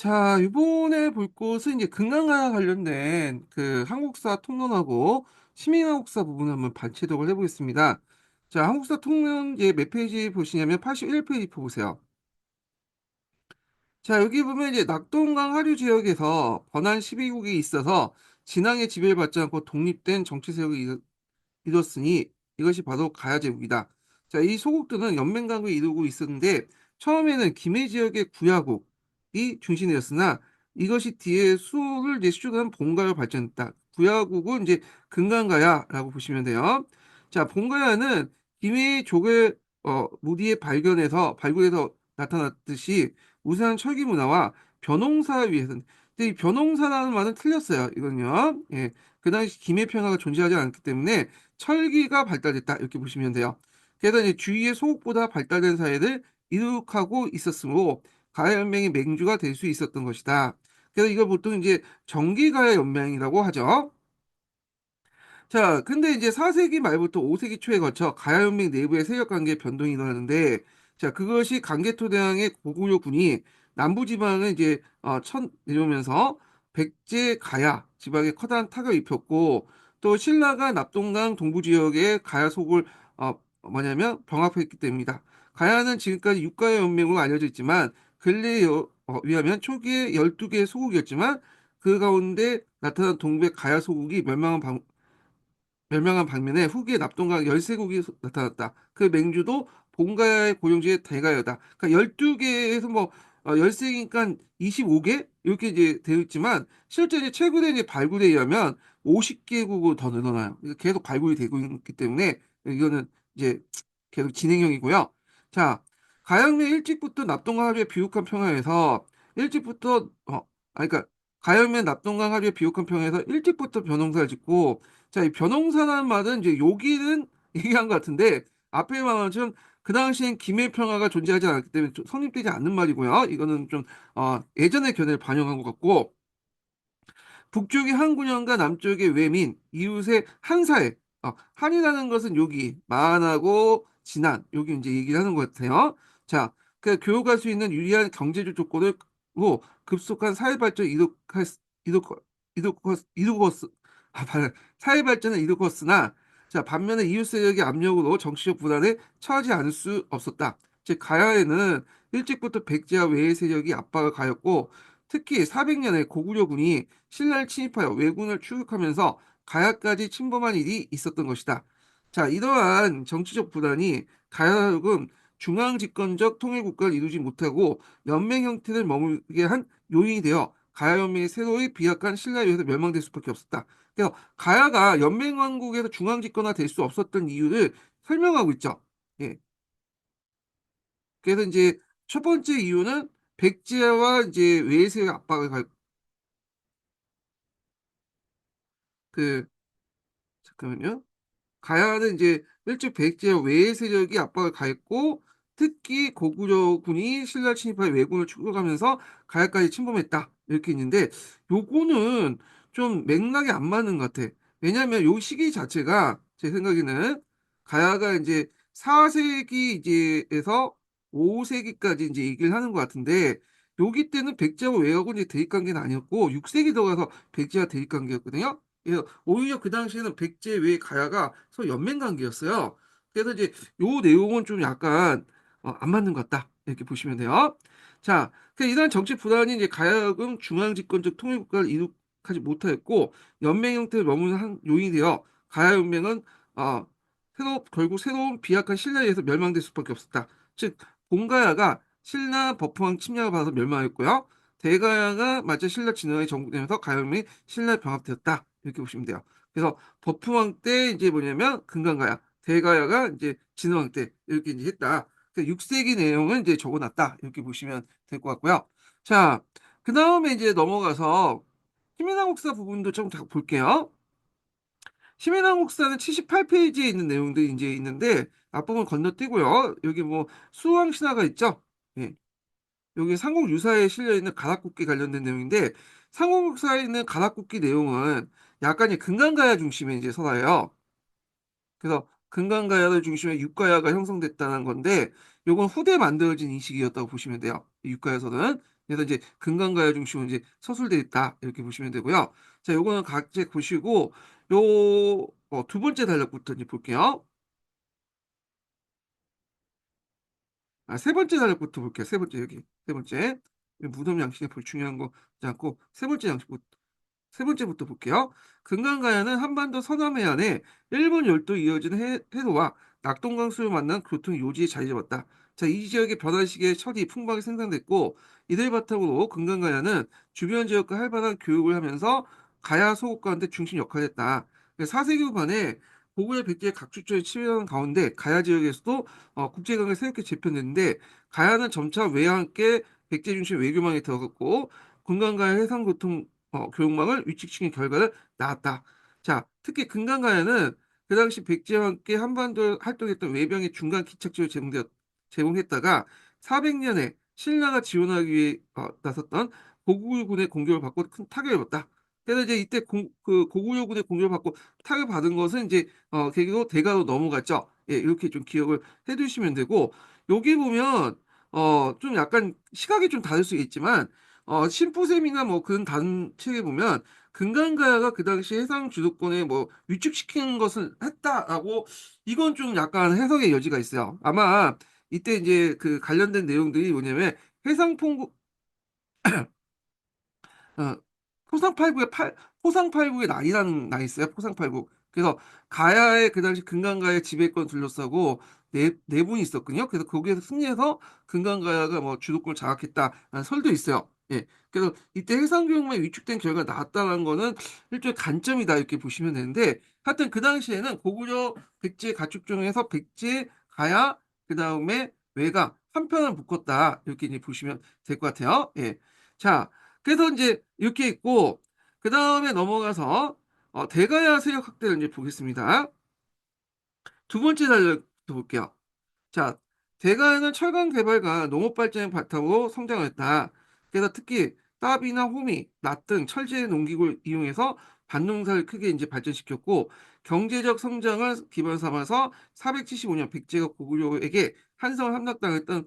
자, 이번에 볼 곳은 이제 근강과 관련된 그 한국사 통론하고 시민한국사 부분을 한번 발췌독을 해보겠습니다. 자, 한국사 통론 이제 몇 페이지 보시냐면 81페이지 보세요. 자, 여기 보면 이제 낙동강 하류 지역에서 번안 12국이 있어서 진앙의 지배를 받지 않고 독립된 정치 세력이 이뤘으니 이것이 바로 가야제국이다. 자, 이 소국들은 연맹강국을 이루고 있었는데 처음에는 김해 지역의 구야국이 중심이었으나 이것이 뒤에 수를 이제 수주한 본가로 발전했다. 구야국은 이제 근간가야라고 보시면 돼요. 자, 본가야는 김해 조개 무디에 발굴해서 나타났듯이 우수한 철기 문화와 벼농사 위에서 근데 이 벼농사라는 말은 틀렸어요. 이건요. 예. 그 당시 김해 평화가 존재하지 않기 때문에 철기가 발달됐다 이렇게 보시면 돼요. 그래서 이제 주위의 소국보다 발달된 사회를 이룩하고 있었으므로 가야연맹의 맹주가 될 수 있었던 것이다. 그래서 이걸 보통 이제 정기가야연맹이라고 하죠. 자, 근데 이제 4세기 말부터 5세기 초에 거쳐 가야연맹 내부의 세력 관계 변동이 일어나는데, 자, 그것이 강개토대왕의 고구려군이 남부지방을 이제 천 내려오면서 백제 가야 지방에 커다란 타격을 입혔고, 또 신라가 납동강 동부 지역의 가야 속을 뭐냐면 병합했기 때문이다. 가야는 지금까지 육가야 연맹으로 알려져 있지만 근래에 의하면 초기에 12개의 소국이었지만 그 가운데 나타난 동백 가야 소국이 멸망한 방면에 후기에 납동강 열세국이 나타났다. 그 맹주도 본가야의 고용지의 대가야다. 그러니까 12개에서 뭐 13개니까 25개 이렇게 이제 되어 있지만 실제 이제 최근에 이제 발굴에 의하면 50개국으로 더 늘어나요. 그러니까 계속 발굴이 되고 있기 때문에 이거는 이제 계속 진행형이고요. 자, 가영의 일찍부터 납동강 하류의 비옥한 평야에서 일찍부터 그러니까 가영의 납동강 하류의 비옥한 평야에서 일찍부터 벼농사를 짓고 자, 이 벼농사라는 말은 이제 여기는 얘기한 것 같은데 앞에 말은 좀그 당시엔 김해평화가 존재하지 않았기 때문에 좀 성립되지 않는 말이고요. 이거는 좀 예전의 견해를 반영한 것 같고 북쪽의 한군영과 남쪽의 외민, 이웃의 한사회. 한이라는 것은 여기, 만하고 진안, 여기 이제 얘기를 하는 것 같아요. 자, 그 교육할 수 있는 유리한 경제적 조건을 로 급속한 사회 발전을 이룩, 이루었, 사회 발전을 이루었으나, 자, 반면에 이웃 세력의 압력으로 정치적 불안에 처하지 않을 수 없었다. 즉, 가야에는 일찍부터 백제와 외의 세력이 압박을 가했고, 특히 400년에 고구려군이 신라를 침입하여 왜군을 추격하면서 가야까지 침범한 일이 있었던 것이다. 자, 이러한 정치적 불안이 가야국은 중앙 집권적 통일 국가를 이루지 못하고 연맹 형태를 머물게 한 요인이 되어 가야 연맹이 새로이 비약한 신라에 의해서 멸망될 수밖에 없었다. 그래서 가야가 연맹 왕국에서 중앙 집권화 될 수 없었던 이유를 설명하고 있죠. 예. 그래서 이제 첫 번째 이유는 백제와 이제 외세의 압박을 그 잠깐만요. 가야는 이제 일찍 백제와 외의 세력이 압박을 가했고 특히 고구려군이 신라 침입하여 왜군을 추격하면서 가야까지 침범했다 이렇게 있는데 요거는 좀 맥락이 안 맞는 것 같아. 왜냐하면 요 시기 자체가 제 생각에는 가야가 이제 4세기 이제에서 5세기까지 이제 얘기를 하는 것 같은데 여기 때는 백제와 외하고 이제 대립 관계는 아니었고 6세기 들어가서 백제와 대립 관계였거든요. 그래서 오히려 그 당시에는 백제 외 가야가 서로 연맹 관계였어요. 그래서 이제 요 내용은 좀 약간 안 맞는 것 같다. 이렇게 보시면 돼요. 자, 이러한 정치 불안이 이제 가야금 중앙 집권적 통일 국가를 이룩하지 못하였고 연맹 형태를 머무는 한 요인이 되어 가야 연맹은 결국 새로운 비약한 신라에 의해서 멸망될 수밖에 없었다. 즉 본가야가 신라 버프왕 침략을 받아서 멸망했고요. 대가야가 마치 신라 진흥에 정복되면서 가야명이 신라에 병합되었다. 이렇게 보시면 돼요. 그래서 버프왕 때 이제 뭐냐면 금강가야, 대가야가 이제 진흥왕 때 이렇게 이제 했다. 그 6세기 내용은 이제 적어놨다. 이렇게 보시면 될 것 같고요. 자, 그 다음에 이제 넘어가서 희미나국사 부분도 좀 볼게요. 희미나국사는 78페이지에 있는 내용들이 이제 있는데 앞부분 건너뛰고요. 여기 뭐 수왕 신화가 있죠. 예. 여기 삼국유사에 실려있는 가락국기 관련된 내용인데 삼국유사에 있는 가락국기 내용은 약간 이 근간가야 중심의 이제 설화예요. 그래서 근간가야를 중심에 육가야가 형성됐다는 건데 요건 후대 만들어진 인식이었다고 보시면 돼요. 이 육가야설은. 그래서 이제 금강가야 중심으로 이제 서술돼 있다 이렇게 보시면 되고요. 자, 요거는 각자 보시고 요 두 번째 단락부터 이제 볼게요. 아, 세 번째 단락부터 볼게요. 세 번째 여기 세 번째 무덤 양식에 볼 중요한 거 있지 않고 세 번째부터 볼게요. 금강가야는 한반도 서남 해안에 일본 열도 이어지는 해도와 낙동강수를 만난 교통 요지에 자리 잡았다. 자, 이 지역의 변환식의 철이 풍부하게 생산됐고 이들 바탕으로 금강가야는 주변 지역과 활발한 교육을 하면서 가야 소국 가운데 중심 역할을 했다. 4세기 후반에 고구려 백제의 각축전이 치밀하는 가운데 가야 지역에서도 국제관계 새롭게 재편됐는데 가야는 점차 외와 함께 백제 중심 외교망에 들어갔고 금강가야 해상교통 교육망을 위축시킨 결과를 낳았다. 자, 특히 금강가야는 그 당시 백제와 함께 한반도에 활동했던 외병의 중간 기착지로 제공했다가 400년에 신라가 지원하기 위해 나섰던 고구려군의 공격을 받고 큰 타격을 입었다. 그래서 이제 이때 그 고구려군의 공격을 받고 타격을 받은 것은 이제 계기로 대가로 넘어갔죠. 예, 이렇게 좀 기억을 해두시면 되고 여기 보면 좀 약간 시각이 좀 다를 수 있지만 심부셈이나 뭐 그런 단책에 보면 금강가야가 그 당시 해상 주도권에 뭐 위축시키는 것을 했다라고 이건 좀 약간 해석의 여지가 있어요. 아마 이때 이제 그 관련된 내용들이 뭐냐면 해상풍 어, 포상팔국의 난이라는 난이 있어요. 포상팔국. 그래서 가야의 그 당시 금강가의 지배권 둘러싸고 네 분이 있었거든요. 그래서 거기에서 승리해서 금강가야가 뭐 주도권을 장악했다라는 설도 있어요. 예. 그래서 이때 해상교육망이 위축된 결과가 나왔다는 거는 일종의 관점이다 이렇게 보시면 되는데 하여튼 그 당시에는 고구려 백제 가축 중에서 백제, 가야, 그 다음에 외가 한 편을 묶었다 이렇게 이제 보시면 될 것 같아요. 예. 자, 그래서 이제 이렇게 있고 그 다음에 넘어가서 대가야 세력 확대를 이제 보겠습니다. 두 번째 달력 볼게요. 자, 대가야는 철강 개발과 농업 발전을 바탕으로 성장했다. 그래서 특히 따비나 호미, 낫 등 철제 농기구를 이용해서 밭농사를 크게 이제 발전시켰고 경제적 성장을 기반 삼아서 475년 백제가 고구려에게 한성을 함락당했던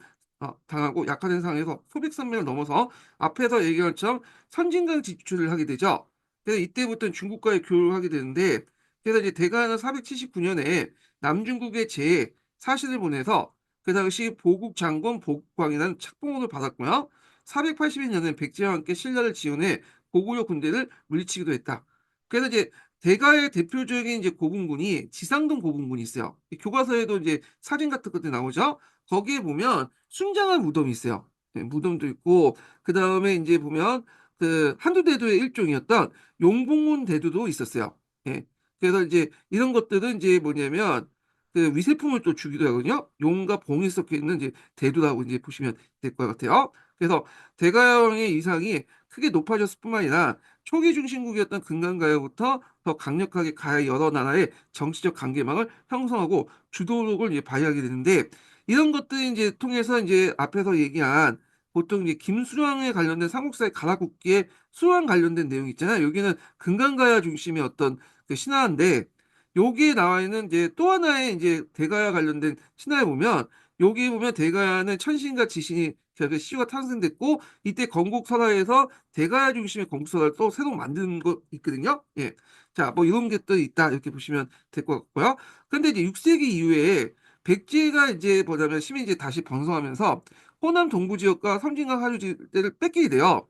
당하고 약화된 상황에서 소백산맥을 넘어서 앞에서 얘기한 것처럼 선진강 진출을 하게 되죠. 그래서 이때부터는 중국과의 교류를 하게 되는데 그래서 이제 대가야는 479년에 남중국의 제 사신을 보내서 그 당시 보국 장군 복광이라는 책봉을 받았고요. 482년에 백제와 함께 신라를 지원해 고구려 군대를 물리치기도 했다. 그래서 이제 대가의 대표적인 이제 고분군이 지상동 고분군이 있어요. 이 교과서에도 이제 사진 같은 것들 나오죠. 거기에 보면 숭장한 무덤이 있어요. 네, 무덤도 있고 그 다음에 이제 보면 그 한두대도의 일종이었던 용봉문 대도도 있었어요. 예. 그래서 이제 이런 것들은 이제 뭐냐면 그 위세품을 또 주기도 하거든요. 용과 봉이 섞여 있는 이제 대두라고 이제 보시면 될 것 같아요. 그래서 대가야왕의 위상이 크게 높아졌을 뿐만 아니라 초기 중심국이었던 금강가야부터 더 강력하게 가야 여러 나라의 정치적 관계망을 형성하고 주도력을 이제 발휘하게 되는데 이런 것들이 이제 통해서 이제 앞에서 얘기한 보통 이제 김수령에 관련된 삼국사의 가락국기에 수왕 관련된 내용이 있잖아요. 여기는 금강가야 중심의 어떤 그 신화인데 여기에 나와 있는 이제 또 하나의 이제 대가야 관련된 신화에 보면 여기 보면 대가야는 천신과 지신이 그 시주가 탄생됐고 이때 건국설화에서 대가야 중심의 건국설화를 또 새로 만든 거 있거든요. 예. 자, 뭐 이런 게 또 있다 이렇게 보시면 될 것 같고요. 근데 이제 6세기 이후에 백제가 이제 뭐냐면 시민이 이제 다시 번성하면서 호남 동부 지역과 섬진강 하류 지대를 뺏기게 돼요.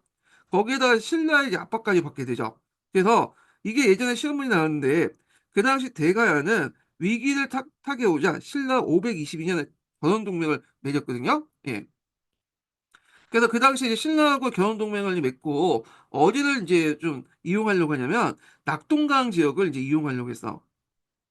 거기에다가 신라의 이제 압박까지 받게 되죠. 그래서 이게 예전에 시험문이 나왔는데 그 당시 대가야는 위기를 타게 오자 신라 522년에 견훤동맹을 맺었거든요. 예. 그래서 그 당시에 이제 신라하고 견훤동맹을 맺고 어디를 이제 좀 이용하려고 하냐면 낙동강 지역을 이제 이용하려고 했어.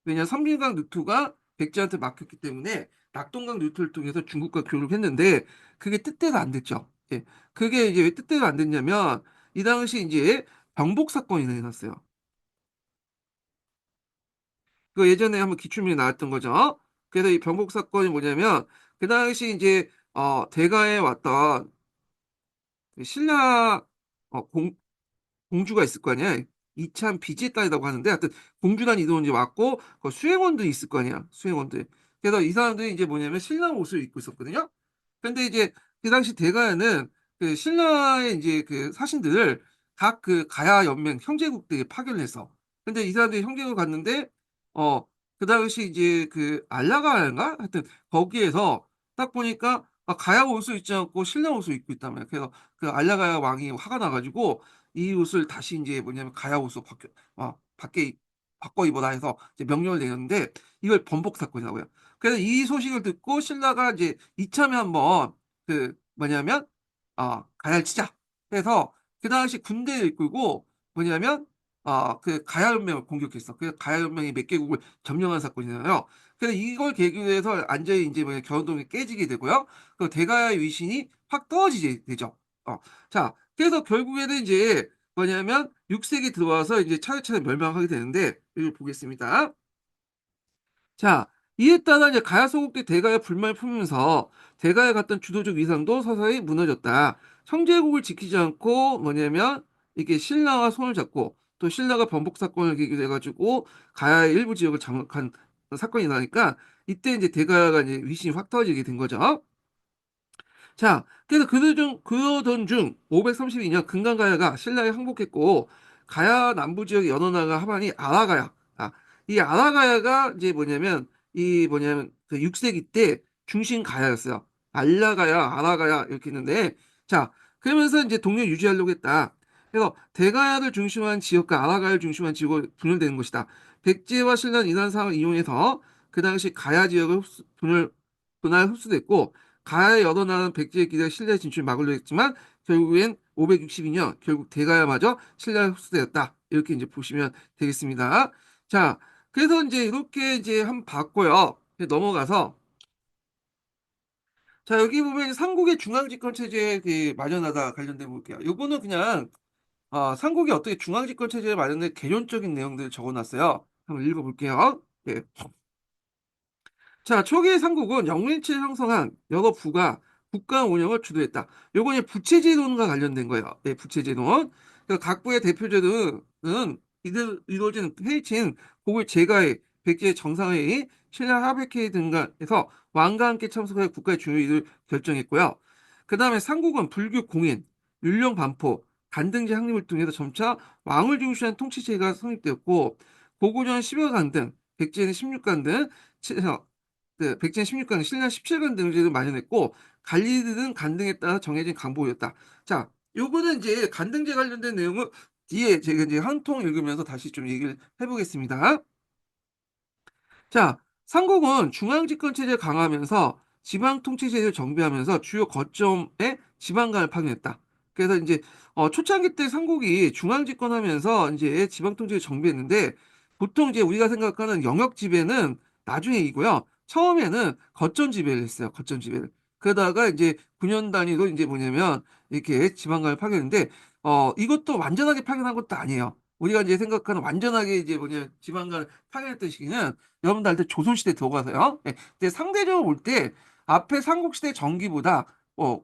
왜냐 섬진강 루트가 백제한테 막혔기 때문에 낙동강 루트를 통해서 중국과 교류를 했는데 그게 뜻대로 안 됐죠. 예. 그게 이제 왜 뜻대로 안 됐냐면 이 당시 이제 병복 사건이 일어났어요. 그 예전에 한번 기출문제 나왔던 거죠. 그래서 이 병복 사건이 뭐냐면 그 당시 이제 대가에 왔던 그 신라 공주가 있을 거 아니야. 이참 비지의 딸이라고 하는데 하여튼 공주단 이동이 왔고 그 수행원들이 있을 거 아니야. 수행원들. 그래서 이 사람들이 이제 뭐냐면 신라 옷을 입고 있었거든요. 근데 이제 그 당시 대가에는 그 신라의 이제 그 사신들을 각 그 가야 연맹 형제국들이 파견을 해서 근데 이 사람들이 형제국을 갔는데 어 그 당시 이제 그 알라가야인가 하여튼 거기에서 딱 보니까 가야 옷을 입지 않고 신라 옷을 입고 있단 말이에요. 그래서 그 알라가야 왕이 화가 나 가지고 이 옷을 다시 인제 뭐냐면 가야 옷으로 밖에 바꿔 입어라 해서 이제 명령을 내렸는데 이걸 번복 사건이라고 해요. 그래서 이 소식을 듣고 신라가 이제 이참에 한번 그 뭐냐면 가야를 치자 해서 그 당시 군대를 이끌고 뭐냐면 그 가야 연맹을 공격했어. 그래서 가야 연맹이 몇 개국을 점령한 사건이잖아요. 그래서 이걸 계기로 해서 완전히 인제 뭐냐 견동이 깨지게 되고요. 그 대가야의 위신이 확 떨어지게 되죠. 어 자 그래서 결국에는 인제 뭐냐면 6 세기 들어와서 이제 차례차례 멸망하게 되는데 이걸 보겠습니다. 자, 이에 따라 이제 가야 소국의 대가에 불만을 품으면서 대가에 갔던 주도적 위상도 서서히 무너졌다. 형제국을 지키지 않고 뭐냐면 이게 신라와 손을 잡고 또 신라가 번복 사건을 계기로 해가지고 가야의 일부 지역을 장악한 사건이 나니까 이때 이제 대가가 이제 위신이 확 떨어지게 된 거죠. 자, 그래서 그러던 중 532년 금강가야가 신라에 항복했고 가야 남부 지역의 연원나가 하반이 아라가야. 이 아라가야가 이제 뭐냐면 그 6세기 때 중심 가야였어요. 알라가야, 아라가야 이렇게 있는데 자, 그러면서 이제 동료 유지하려고 했다. 그래서 대가야를 중심한 지역과 아라가야를 중심한 지역으로 분열되는 것이다. 백제와 신라는 이러한 상황을 이용해서 그 당시 가야 지역을 분할 흡수됐고 가야의 여론하는 백제의 기대 신라 진출을 막으려 했지만 결국엔 562년 결국 대가야마저 신라에 흡수되었다. 이렇게 이제 보시면 되겠습니다. 자, 그래서 이제 이렇게 이제 한번 봤고요. 넘어가서 자 여기 보면 삼국의 중앙집권 체제에 그 마련하다 관련된 볼게요. 요거는 그냥 삼국이 어떻게 중앙집권 체제에 마련된 개념적인 내용들을 적어놨어요. 한번 읽어볼게요. 예. 자, 초기의 삼국은 영린치를 형성한 여러 부가 국가 운영을 주도했다. 요건 이제 부채제도론과 관련된 거예요. 예, 부채제도론. 각 부의 대표제도는 이루어지는 회의체인 고을 제가회, 백제 정상회의, 신라 하백회의 등과 해서 왕과 함께 참석하여 국가의 중요 일을 결정했고요. 그 다음에 삼국은 불교 공인, 율령 반포, 간등제 확립을 통해서 점차 왕을 중시한 통치체가 성립되었고 고구려는 10여간 등, 백제는 16간 등 그 백제 16강, 신라 17강 등제를 마련했고 관리들은 간등에 따라 정해진 강복이었다. 자, 요거는 이제 간등제 관련된 내용은 뒤에 제가 이제 한 통 읽으면서 다시 좀 얘기를 해보겠습니다. 자, 삼국은 중앙집권 체제를 강화하면서 지방 통치 제도를 정비하면서 주요 거점에 지방관을 파견했다. 그래서 이제 초창기 때 삼국이 중앙 집권하면서 이제 지방 통치를 정비했는데 보통 이제 우리가 생각하는 영역 지배는 나중에 이고요. 처음에는 거점 지배를 했어요. 거점 지배를. 그러다가 이제 9년 단위로 이제 뭐냐면 이렇게 지방관을 파견했는데 이것도 완전하게 파견한 것도 아니에요. 우리가 이제 생각하는 완전하게 이제 뭐냐 지방관을 파견했던 시기는 여러분들 알 때 조선시대 들어가서요. 예. 근데 상대적으로 볼 때 앞에 삼국시대 전기보다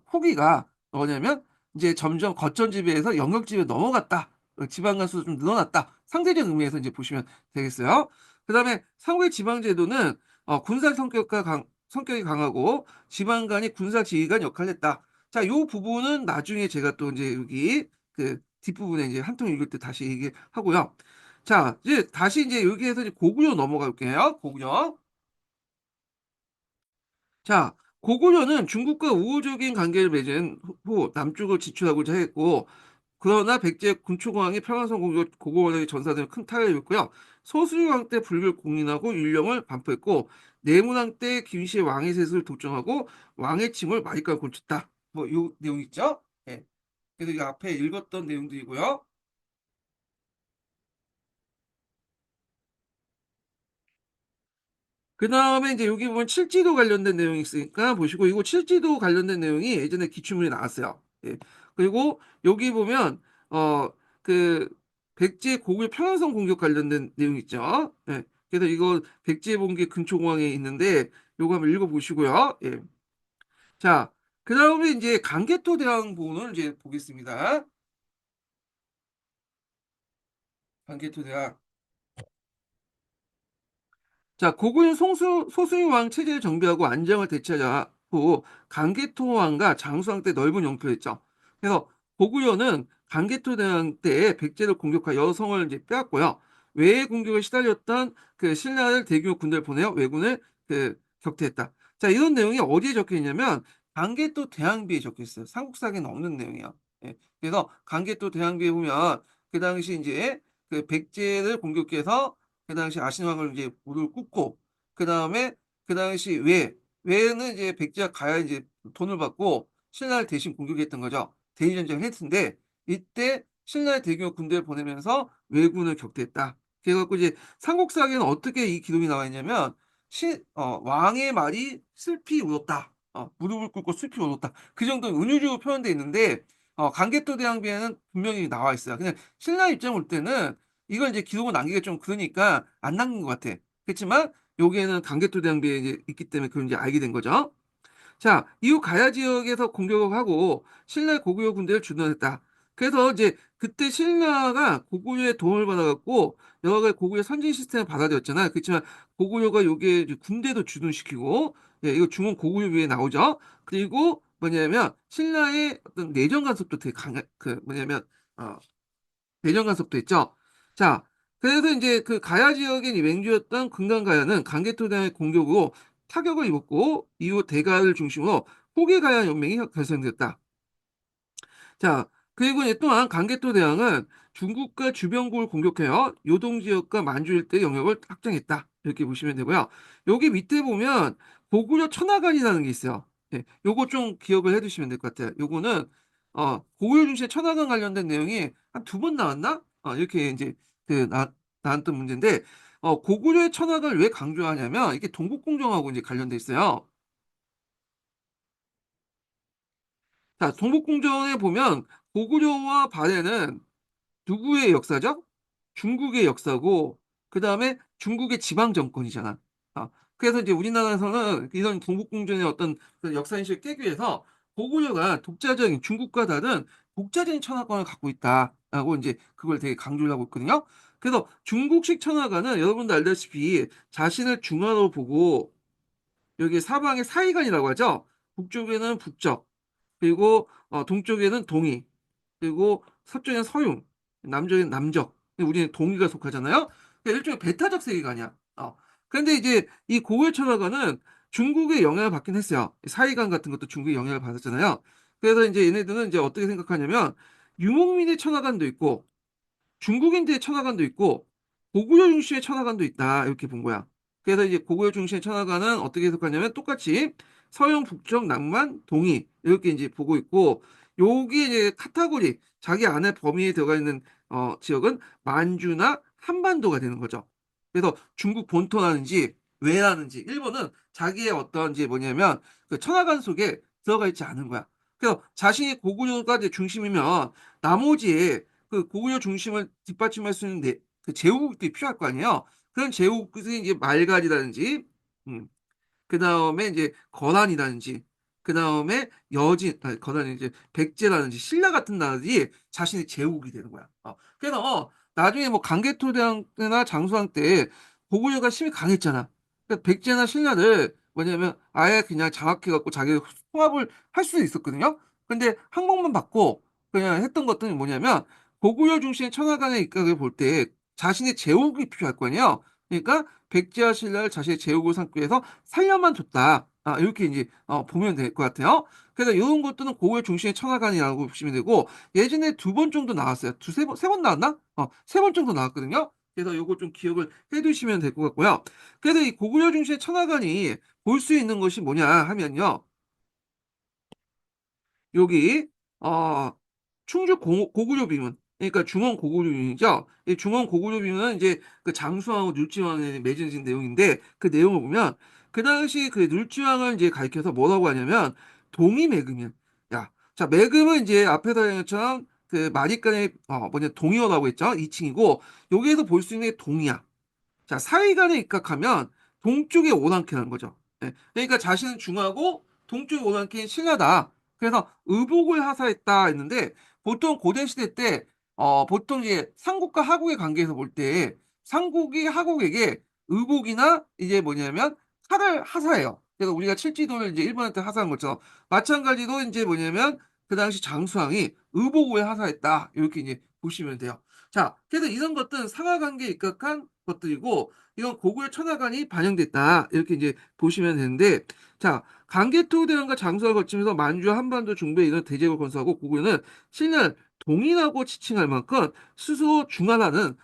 후기가 뭐냐면 이제 점점 거점 지배에서 영역 지배 넘어갔다. 지방간 수도 좀 늘어났다. 상대적 의미에서 이제 보시면 되겠어요. 그다음에 삼국의 지방 제도는 군사 성격이 강하고 지방 간이 군사 지휘관 역할을 했다. 자, 요 부분은 나중에 제가 또 이제 여기 그 뒷부분에 이제 한 통 읽을 때 다시 얘기하고요. 자, 이제 다시 이제 여기에서 이제 고구려 넘어가 볼게요. 고구려. 자, 고구려는 중국과 우호적인 관계를 맺은 후 남쪽을 지출하고자 했고, 그러나 백제 군초공항이 평안성 공격 고구려의 전사들은 큰 타격을 입었고요. 소수유왕 때 불교를 공인하고 율령을 반포했고, 내문왕 때 김씨의 왕의 세습을 독점하고 왕의 칭을 마이까지 고쳤다. 뭐 요 내용 있죠? 예. 그래서 이 앞에 읽었던 내용들이고요. 그 다음에 이제 여기 보면 칠지도 관련된 내용이 있으니까 보시고 이거 칠지도 관련된 내용이 예전에 기출문에 나왔어요. 예. 그리고 여기 보면 어 그 백제 고구려 평양성 공격 관련된 내용 있죠. 예. 그래서 이거 백제 본계 근초공항에 있는데 요거 한번 읽어보시고요. 예. 자, 그 다음에 이제 강개토 대왕 부분을 이제 보겠습니다. 강개토 대왕. 자, 고구려 소수의 왕 체제를 정비하고 안정을 되찾아 후 강개토 왕과 장수왕 때 넓은 영토를 했죠. 그래서 고구려는 강개토대왕 때 백제를 공격하여 여성을 이제 빼앗고요. 외의 공격에 시달렸던 그 신라를 대규모 군대를 보내어 왜군을 그 격퇴했다. 자, 이런 내용이 어디에 적혀 있냐면 강개토 대항비에 적혀 있어요. 삼국사기에는 없는 내용이야. 예. 그래서 강개토 대항비에 보면 그 당시 이제 그 백제를 공격해서 그 당시 아신왕을 이제 무릎 꿇고 그 다음에 그 당시 외에는 이제 백제가 가야 이제 돈을 받고 신라를 대신 공격했던 거죠. 대리전쟁을 했는데 이때 신라의 대규모 군대를 보내면서 왜군을 격퇴했다. 그래갖고 이제 삼국사기에는 어떻게 이 기록이 나와 있냐면 왕의 말이 슬피 울었다. 무릎을 꿇고 슬피 울었다. 그 정도 은유적으로 표현되어 있는데 강개토 대항비에는 분명히 나와 있어요. 그냥 신라 입장 볼 때는 이걸 이제 기록을 남기기가 좀 그러니까 안 남긴 것 같아. 그렇지만 여기에는 강개토 대항비에 이제 있기 때문에 그걸 이제 알게 된 거죠. 자, 이후 가야 지역에서 공격을 하고 신라의 고구려 군대를 주둔했다. 그래서 이제 그때 신라가 고구려의 도움을 받아갖고 여러 가지 고구려 선진 시스템을 받아들였잖아요. 그렇지만 고구려가 요게 이제 군대도 주둔시키고, 예, 이거 중원 고구려 위에 나오죠. 그리고 뭐냐면 신라의 어떤 내정 간섭도 되게 그 뭐냐면 어, 내정 간섭도 있죠. 자, 그래서 이제 그 가야 지역의 이 맹주였던 금강가야는 강개토대의 공격으로 타격을 입었고 이후 대가를 중심으로 후계가야 연맹이 결성됐다. 자, 그리고 이제 또한 강개토 대왕은 중국과 주변국을 공격해요. 요동 지역과 만주 일대 영역을 확장했다. 이렇게 보시면 되고요. 여기 밑에 보면 고구려 천하관이라는 게 있어요. 예, 요거 좀 기억을 해두시면 될 것 같아요. 요거는 고구려 중시의 천하관 관련된 내용이 한 두 번 나왔나? 이렇게 이제 그 나왔던 문제인데 고구려의 천하관을 왜 강조하냐면 이게 동국공정하고 이제 관련돼 있어요. 자, 동국공정에 보면 고구려와 발해는 누구의 역사죠? 중국의 역사고, 그 다음에 중국의 지방 정권이잖아. 그래서 이제 우리나라에서는 이런 동북공정의 어떤 그 역사인식을 깨기 위해서 고구려가 독자적인 중국과 다른 독자적인 천하권을 갖고 있다라고 이제 그걸 되게 강조를 하고 있거든요. 그래서 중국식 천하관은 여러분도 알다시피 자신을 중화로 보고 여기 사방에 사이관이라고 하죠. 북쪽에는 북적, 그리고 동쪽에는 동이, 그리고 서쪽에는 서융, 남쪽에는 남적. 우리는 동이가 속하잖아요. 그러니까 일종의 배타적 세계관이야. 그런데 이제 이 고구려 천하관은 중국의 영향을 받긴 했어요. 사이관 같은 것도 중국의 영향을 받았잖아요. 그래서 이제 얘네들은 이제 어떻게 생각하냐면 유목민의 천하관도 있고 중국인들의 천하관도 있고 고구려 중심의 천하관도 있다 이렇게 본 거야. 그래서 이제 고구려 중심의 천하관은 어떻게 해석하냐면 똑같이 서영, 북쪽, 남만, 동이 이렇게 이제 보고 있고 여기 이제 카테고리 자기 안에 범위에 들어가 있는 지역은 만주나 한반도가 되는 거죠. 그래서 중국 본토라는지 외라는지 일본은 자기의 어떤 이제 뭐냐면 그 천하관 속에 들어가 있지 않은 거야. 그래서 자신이 고구려가 이제 중심이면 나머지에 그 고구려 중심을 뒷받침할 수 있는 그 제후국들이 필요할 거 아니에요. 그런 제후국들이 이제 말갈이라든지, 음, 그 다음에 이제 거란이라든지, 그 다음에 거란이 이제 백제라든지 신라 같은 나라들이 자신의 제후국이 되는 거야. 그래서 나중에 뭐 강개토대왕이나 장수왕 때 고구려가 힘이 강했잖아. 그러니까 백제나 신라를 뭐냐면 아예 그냥 장악해갖고 자기 통합을 할 수도 있었거든요. 근데 항복만 받고 그냥 했던 것들은 뭐냐면 고구려 중심의 천하관의 입각을 볼 때 자신의 제후국이 필요할 거 아니에요. 그러니까 백제와 신라를 자신의 제국을 삼기 위해서 살려만 줬다. 이렇게 이제 보면 될 것 같아요. 그래서 이런 것들은 고구려 중심의 천하관이라고 보시면 되고 예전에 두 번 정도 나왔어요. 두세 번, 세 번 나왔나? 세 번 정도 나왔거든요. 그래서 요거 좀 기억을 해두시면 될 것 같고요. 그래서 이 고구려 중심의 천하관이 볼 수 있는 것이 뭐냐 하면요. 여기 어 충주 고구려 비문 그러니까 중원 고구려 비문이죠. 이 중원 고구려 비문은 이제 그 장수왕하고 눌지왕에 맺어진 내용인데 그 내용을 보면 그 당시 그 눌지왕을 이제 가리켜서 뭐라고 하냐면 동이 매금이야. 야, 자 매금은 이제 앞에서 얘기한 것처럼 그 마리간의 뭐냐 동이어라고 했죠. 2층이고 여기에서 볼 수 있는 게 동이야. 자, 사이간에 입각하면 동쪽에 오랑캐라는 거죠. 예, 그러니까 자신은 중하고 동쪽에 오랑캐인 신라다. 그래서 의복을 하사했다 했는데 보통 고대 시대 때 보통 이제 삼국과 하국의 관계에서 볼 때 삼국이 하국에게 의복이나 이제 뭐냐면 칼을 하사해요. 그래서 우리가 칠지도를 이제 일본한테 하사한 것처럼 마찬가지로 이제 뭐냐면 그 당시 장수왕이 의복우에 하사했다. 이렇게 이제 보시면 돼요. 자, 그래서 이런 것들은 상하관계에 입각한 것들이고 이건 고구려 천하관이 반영됐다. 이렇게 이제 보시면 되는데 자, 강개토대왕과 장수를 거치면서 만주 한반도 중부에 이런 대제국을 건설하고 고구려는 신을 동인하고 지칭할 만큼 스스로 중하라는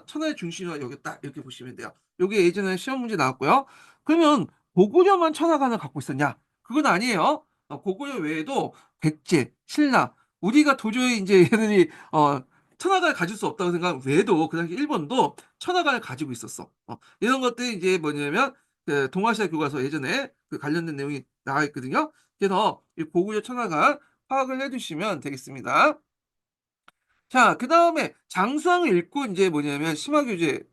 천하의 중심이라 여겼다. 이렇게 보시면 돼요. 요게 예전에 시험 문제 나왔고요. 그러면 고구려만 천하관을 갖고 있었냐? 그건 아니에요. 고구려 외에도 백제, 신라, 우리가 도저히 이제 얘네들이 천하관을 가질 수 없다고 생각한 외에도 그 당시 일본도 천하관을 가지고 있었어. 이런 것들이 이제 뭐냐면 그 동아시아 교과서 예전에 그 관련된 내용이 나와 있거든요. 그래서 이 고구려 천하관 파악을 해두시면 되겠습니다. 자, 그 다음에 장수왕을 읽고 이제 뭐냐면 심화교재,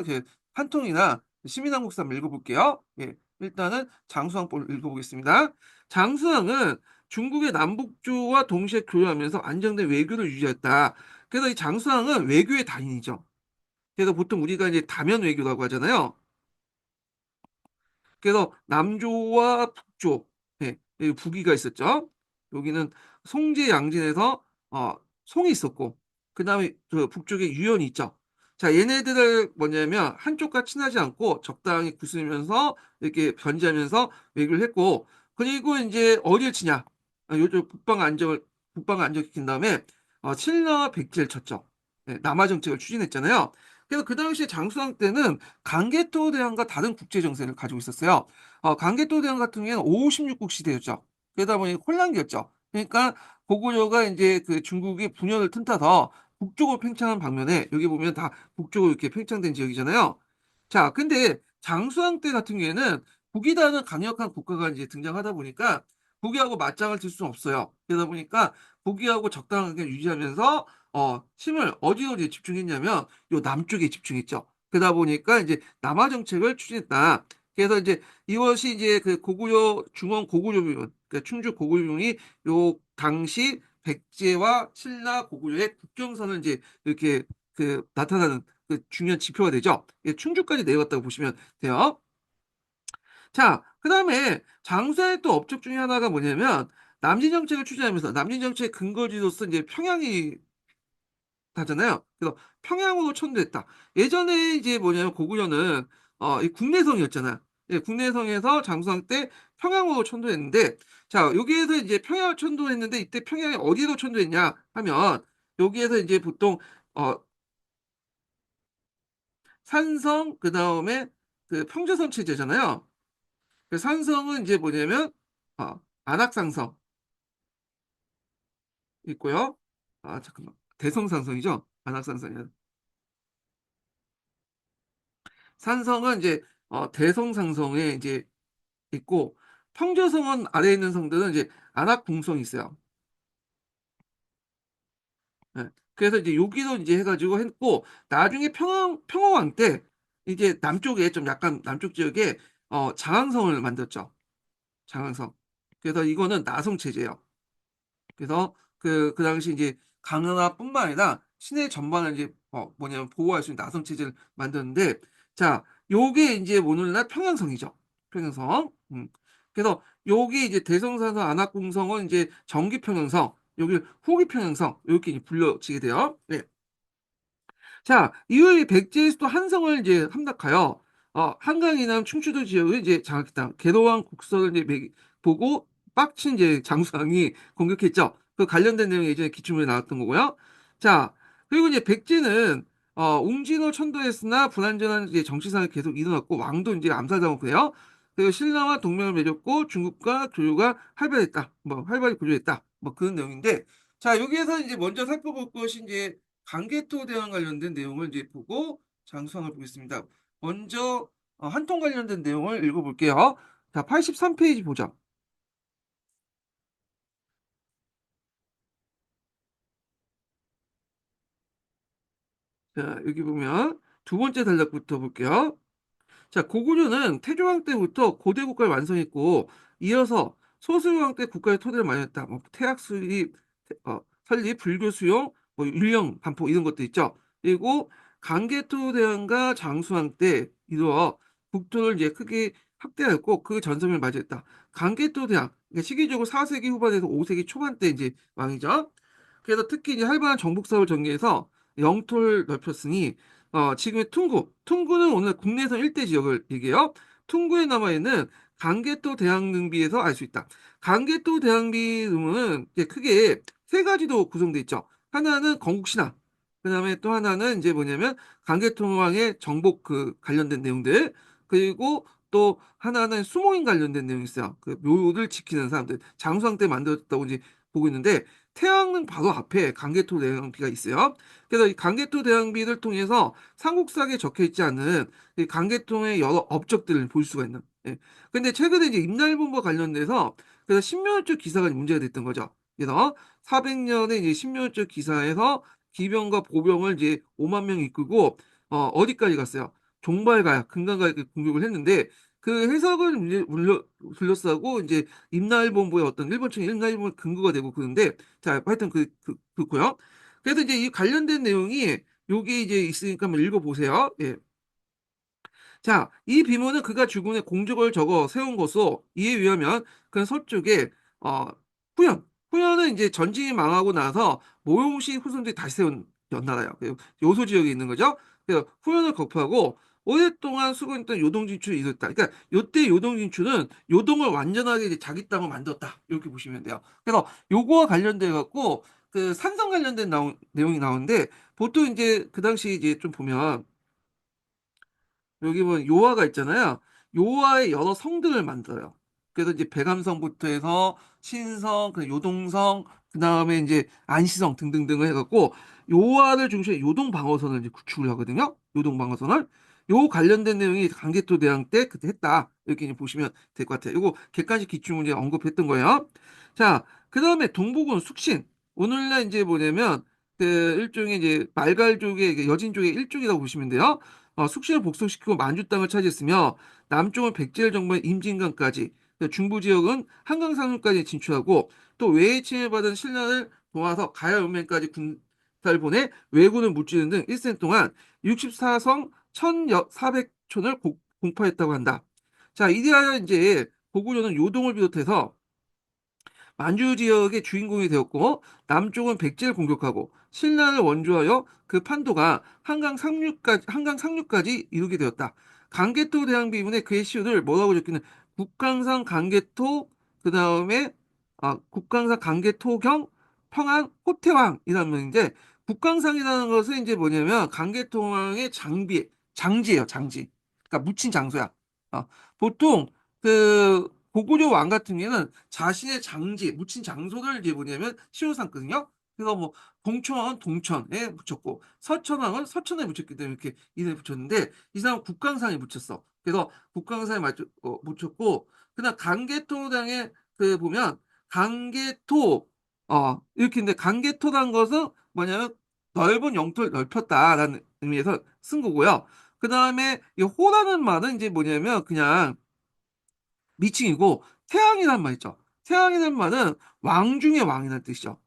그 판통이나 시민한국사 한번 읽어볼게요. 예, 일단은 장수왕을 읽어보겠습니다. 장수왕은 중국의 남북조와 동시에 교류하면서 안정된 외교를 유지했다. 그래서 이 장수왕은 외교의 달인이죠. 그래서 보통 우리가 이제 다면 외교라고 하잖아요. 그래서 남조와 북조, 예, 여기 북이가 있었죠. 여기는 송제 양진에서 송이 있었고, 그 다음에 그 북쪽에 유연이 있죠. 자, 얘네들을 뭐냐면 한쪽과 친하지 않고 적당히 구으면서 이렇게 견제하면서 외교를 했고, 그리고 이제 어디를 치냐? 요즘 북방 안정시킨 다음에 신라와 백제를 쳤죠. 예, 남하 정책을 추진했잖아요. 그래서 그 당시에 장수왕 때는 강개토 대왕과 다른 국제 정세를 가지고 있었어요. 강개토 대왕 같은 경우에는 56국 시대였죠. 그러다 보니 혼란기였죠. 그러니까 고구려가 이제 그 중국이 분열을 틈타서 북쪽으로 팽창한 방면에 여기 보면 다 북쪽으로 이렇게 팽창된 지역이잖아요. 자, 근데 장수왕 때 같은 경우에는 북이라는 강력한 국가가 이제 등장하다 보니까 북이하고 맞짱을 들 수는 없어요. 그러다 보니까 북이하고 적당하게 유지하면서 힘을 어디로 이제 집중했냐면 요 남쪽에 집중했죠. 그러다 보니까 이제 남하 정책을 추진했다. 그래서 이제 이것이 이제 그 고구려 중원 고구려비론, 그러니까 충주 고구려비론이 요 당시 백제와 신라 고구려의 국경선을 이제 이렇게 그 나타나는 그 중요한 지표가 되죠. 이게 충주까지 내려갔다고 보시면 돼요. 자, 그 다음에 장수의 또 업적 중에 하나가 뭐냐면 남진 정책을 추진하면서 남진 정책의 근거지로서 이제 평양이 하잖아요. 그래서 평양으로 천도했다. 예전에 이제 뭐냐면 고구려는 이 국내성이었잖아. 예, 국내성에서 장수왕 때 평양으로 천도했는데 자 여기에서 이제 평양을 천도했는데 이때 평양이 어디로 천도했냐 하면 여기에서 이제 보통 어 산성 그 다음에 그 평제선 체제잖아요. 그 산성은 이제 뭐냐면 안악상성 있고요. 아 잠깐만 대성산성이죠. 안악산성이 산성은 이제 대성상성에 이제 있고 평저성은 아래에 있는 성들은 이제 안악궁성이 있어요. 예. 그래서 이제 여기도 이제 해가지고 했고 나중에 평화왕 때 이제 남쪽에 좀 약간 남쪽 지역에 장항성을 만들었죠. 장항성. 그래서 이거는 나성 체제예요. 그래서 그 당시 이제 강나라뿐만 아니라 시내 전반을 이제 뭐냐면 보호할 수 있는 나성 체제를 만드는데 자 요게 이제 오늘날 평양성이죠. 평양성. 그래서 요게 이제 대성사성 안악궁성은 이제 정기평양성, 여기 후기평양성 이렇게 이제 불려지게 돼요. 네. 자, 이후에 백제에서 또 한성을 이제 함락하여 한강 이남 충주도 지역을 이제 장악했다. 개도왕 국서를 이제 보고 빡친 이제 장수왕이 공격했죠. 그 관련된 내용이 예전에 기출문에 나왔던 거고요. 자, 그리고 이제 백제는 웅진호 천도했으나 불완전한 이제 정치상을 계속 일어났고 왕도 이제 암살당하고 그래요. 그리고 신라와 동맹을 맺었고 중국과 교류가 활발했다. 뭐 활발히 교류했다. 뭐 그런 내용인데 자, 여기에서 이제 먼저 살펴볼 것이 이제 강개토 대왕 관련된 내용을 이제 보고 장수왕을 보겠습니다. 먼저 한통 관련된 내용을 읽어볼게요. 자, 83페이지 보자. 자, 여기 보면 두 번째 단락부터 볼게요. 자, 고구려는 태조왕 때부터 고대 국가를 완성했고 이어서 소수왕 때 국가의 토대를 마련했다. 뭐 태학 수립, 설립, 불교 수용, 뭐 율령, 반포 이런 것도 있죠. 그리고 강개토 대왕과 장수왕 때 이루어 국토를 이제 크게 확대하였고 그 전성을 맞이했다. 강개토 대왕 그러니까 시기적으로 4세기 후반에서 5세기 초반 때 이제 왕이죠. 그래서 특히 이제 활발한 정복 사업을 전개해서 영토를 넓혔으니 지금의 퉁구는 오늘 국내에서 일대 지역을 얘기해요. 퉁구에 남아 있는 강개토 대항능비에서 알 수 있다. 강개토 대항비 의문은 이제 크게 세 가지로 구성돼 있죠. 하나는 건국신화, 그다음에 또 하나는 이제 뭐냐면 강개토왕의 정복 그 관련된 내용들, 그리고 또 하나는 수모임 관련된 내용이 있어요. 그 묘를 지키는 사람들, 장수왕 때 만들었다고 이제 보고 있는데 태양은 바로 앞에 강개토 대왕비가 있어요. 그래서 이 강개토 대왕비를 통해서 삼국사기에 적혀 있지 않은 이 강개토의 여러 업적들을 볼 수가 있는. 예. 근데 최근에 이제 임날본과 관련돼서 그래서 신묘일주 기사가 문제가 됐던 거죠. 그래서 400년에 이제 신묘일주 기사에서 기병과 보병을 이제 5만 명 이끌고 어디까지 갔어요? 종발가야, 금강가에 공격을 했는데 그 해석을 이제 둘러싸고 이제 임나일본부의 어떤 일본 측의 임나일본 근거가 되고 그런데 자 하여튼 그렇고요. 그래서 이제 이 관련된 내용이 여기 이제 있으니까 한번 읽어보세요. 예. 자, 이 비문은 그가 죽은 후 공적을 적어 세운 것으로 이에 의하면 그는 서쪽에 어, 후연은 이제 전쟁이 망하고 나서 모용시 후손들이 다시 세운 연나라예요. 요소 지역에 있는 거죠. 그래서 후연을 거부하고 오랫동안 수고했던 요동 진출이 이뤘다. 그러니까 요때 요동 진출은 요동을 완전하게 이제 자기 땅을 만들었다. 이렇게 보시면 돼요. 그래서 요거와 관련돼 갖고 그 산성 관련된 내용이 나오는데 보통 이제 그 당시 이제 좀 보면 여기 보면 요하가 있잖아요. 요하의 여러 성들을 만들어요. 그래서 이제 백암성부터 해서 신성, 그 요동성, 그 다음에 이제 안시성 등등등을 해갖고 요하를 중심으로 요동방어선을 이제 구축을 하거든요. 요동방어선을. 요 관련된 내용이 강개토 대왕 때 그때 했다. 이렇게 이제 보시면 될 것 같아요. 요거 객관식 기출문제 언급했던 거예요. 자, 그 다음에 동북은 숙신. 오늘날 이제 뭐냐면 그 일종의 이제 말갈족의 여진족의 일종이라고 보시면 돼요. 숙신을 복속시키고 만주 땅을 차지했으며 남쪽은 백제일 정부의 임진강까지 중부 지역은 한강상류까지 진출하고 또 외에 침해받은 신라를 도와서 가야 연맹까지 군사를 보내 왜군을 무찌르는 등 1생 동안 64성 1400촌을 공파했다고 한다. 자, 이리하여 이제 고구려는 요동을 비롯해서 만주 지역의 주인공이 되었고 남쪽은 백제를 공격하고 신라를 원조하여 그 판도가 한강 상류까지 이루게 되었다. 강개토 대항 비문에 그의 시호를 뭐라고 적기는 국강산 강개토 그 다음에 국강산 강개토경 평안 호태왕이라는 명인데 국강산이라는 것은 이제 뭐냐면 강개토왕의 장지예요, 장지. 그러니까 묻힌 장소야. 어, 보통 그 고구려 왕 같은 경우에는 자신의 장지, 묻힌 장소를 이제 뭐냐면 시로 삼거든요. 그래서 뭐 동천왕은 동천에 묻혔고 서천왕은 서천에 묻혔기 때문에 이렇게 이름을 붙였는데 이 사람은 국강산에 묻혔어. 그래서 국강산에 묻혔고 그다음 강개토당에 그 보면 강개토 이렇게 있는데 강개토라는 것은 뭐냐면 넓은 영토를 넓혔다라는 의미에서 쓴 거고요. 그 다음에 이 호라는 말은 이제 뭐냐면 그냥 미칭이고 태양이란 말 있죠. 태양이란 말은 왕 중의 왕이라는 뜻이죠.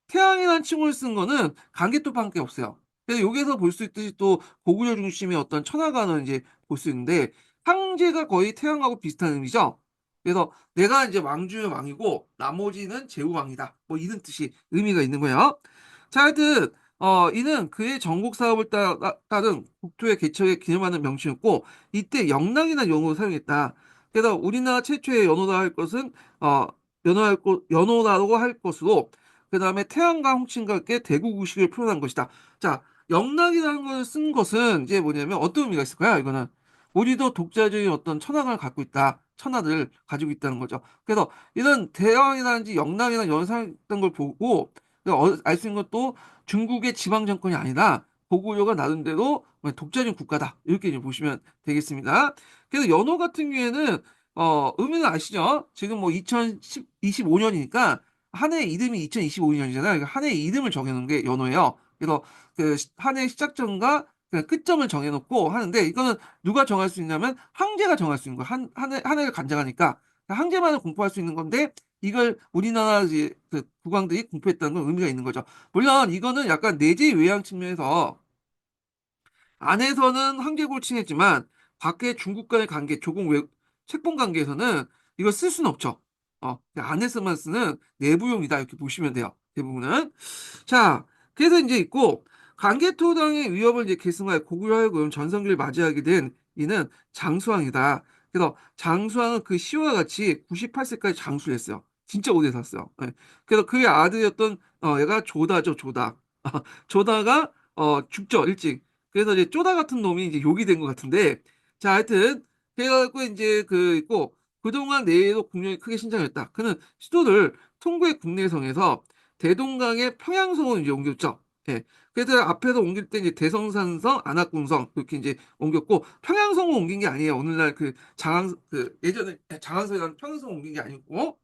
태양이라는 칭호를 쓴 거는 강개토밖에 없어요. 그래서 여기에서 볼 수 있듯이 또 고구려 중심의 어떤 천하관을 이제 볼 수 있는데 황제가 거의 태양하고 비슷한 의미죠. 그래서 내가 이제 왕중의 왕이고 나머지는 제후왕이다. 뭐 이런 뜻이 의미가 있는 거예요. 자, 하여튼 이는 그의 전국 사업을 따른 국토의 개척에 기념하는 명칭이었고 이때 영락이라는 용어를 사용했다. 그래서 우리나라 최초의 연호라 할 것은 연호라고 할 것으로 그 다음에 태양과 홍친과 함께 대구구식을 표현한 것이다. 자, 영락이라는 걸 쓴 것은 이제 뭐냐면 어떤 의미가 있을까요? 이거는 우리도 독자적인 어떤 천학을 갖고 있다. 천하를 가지고 있다는 거죠. 그래서 이런 대왕이라든지 영락이라는 연상했던 걸 보고 알 수 있는 것도 중국의 지방 정권이 아니라 고구려가 나름대로 독자적인 국가다. 이렇게 이제 보시면 되겠습니다. 그래서 연호 같은 경우에는 의미는 아시죠? 지금 뭐 2025년이니까 한 해 이름이 2025년이잖아요. 한 해 이름을 정해놓은 게 연호예요. 그래서 그 한 해 시작점과 그 끝점을 정해놓고 하는데 이거는 누가 정할 수 있냐면 황제가 정할 수 있는 거예요. 한 해를 관장하니까 황제만을 공포할 수 있는 건데 이걸 우리나라 이제 그 국왕들이 공포했다는 건 의미가 있는 거죠. 물론 이거는 약간 내재 외양 측면에서 안에서는 황제 골칭했지만 밖에 중국과의 관계, 조공 책봉 관계에서는 이거 쓸 수는 없죠. 안에서만 쓰는 내부용이다 이렇게 보시면 돼요. 대부분은. 자, 그래서 이제 있고 강개토당의 위협을 이제 계승하여 고구려하여금 전성기를 맞이하게 된 이는 장수왕이다. 그래서 장수왕은 그 시와 같이 98세까지 장수를 했어요. 진짜 오래 살았어요. 예. 그래서 그의 아들이었던 얘가 조다죠, 조다. 조다가 죽죠, 일찍. 그래서 이제 쪼다 같은 놈이 이제 욕이 된 것 같은데, 자, 하여튼 그래갖고 이제 그 있고 그동안 내에도 국력이 크게 신장했다. 그는 수도를 통구의 국내성에서 대동강의 평양성으로 이제 옮겼죠. 예. 그래서 앞에서 옮길 때 이제 대성산성, 안악궁성 이렇게 이제 옮겼고 평양성으로 옮긴 게 아니에요. 오늘날 그 장항 그 예전에 장항성이라는 평양성 옮긴 게 아니고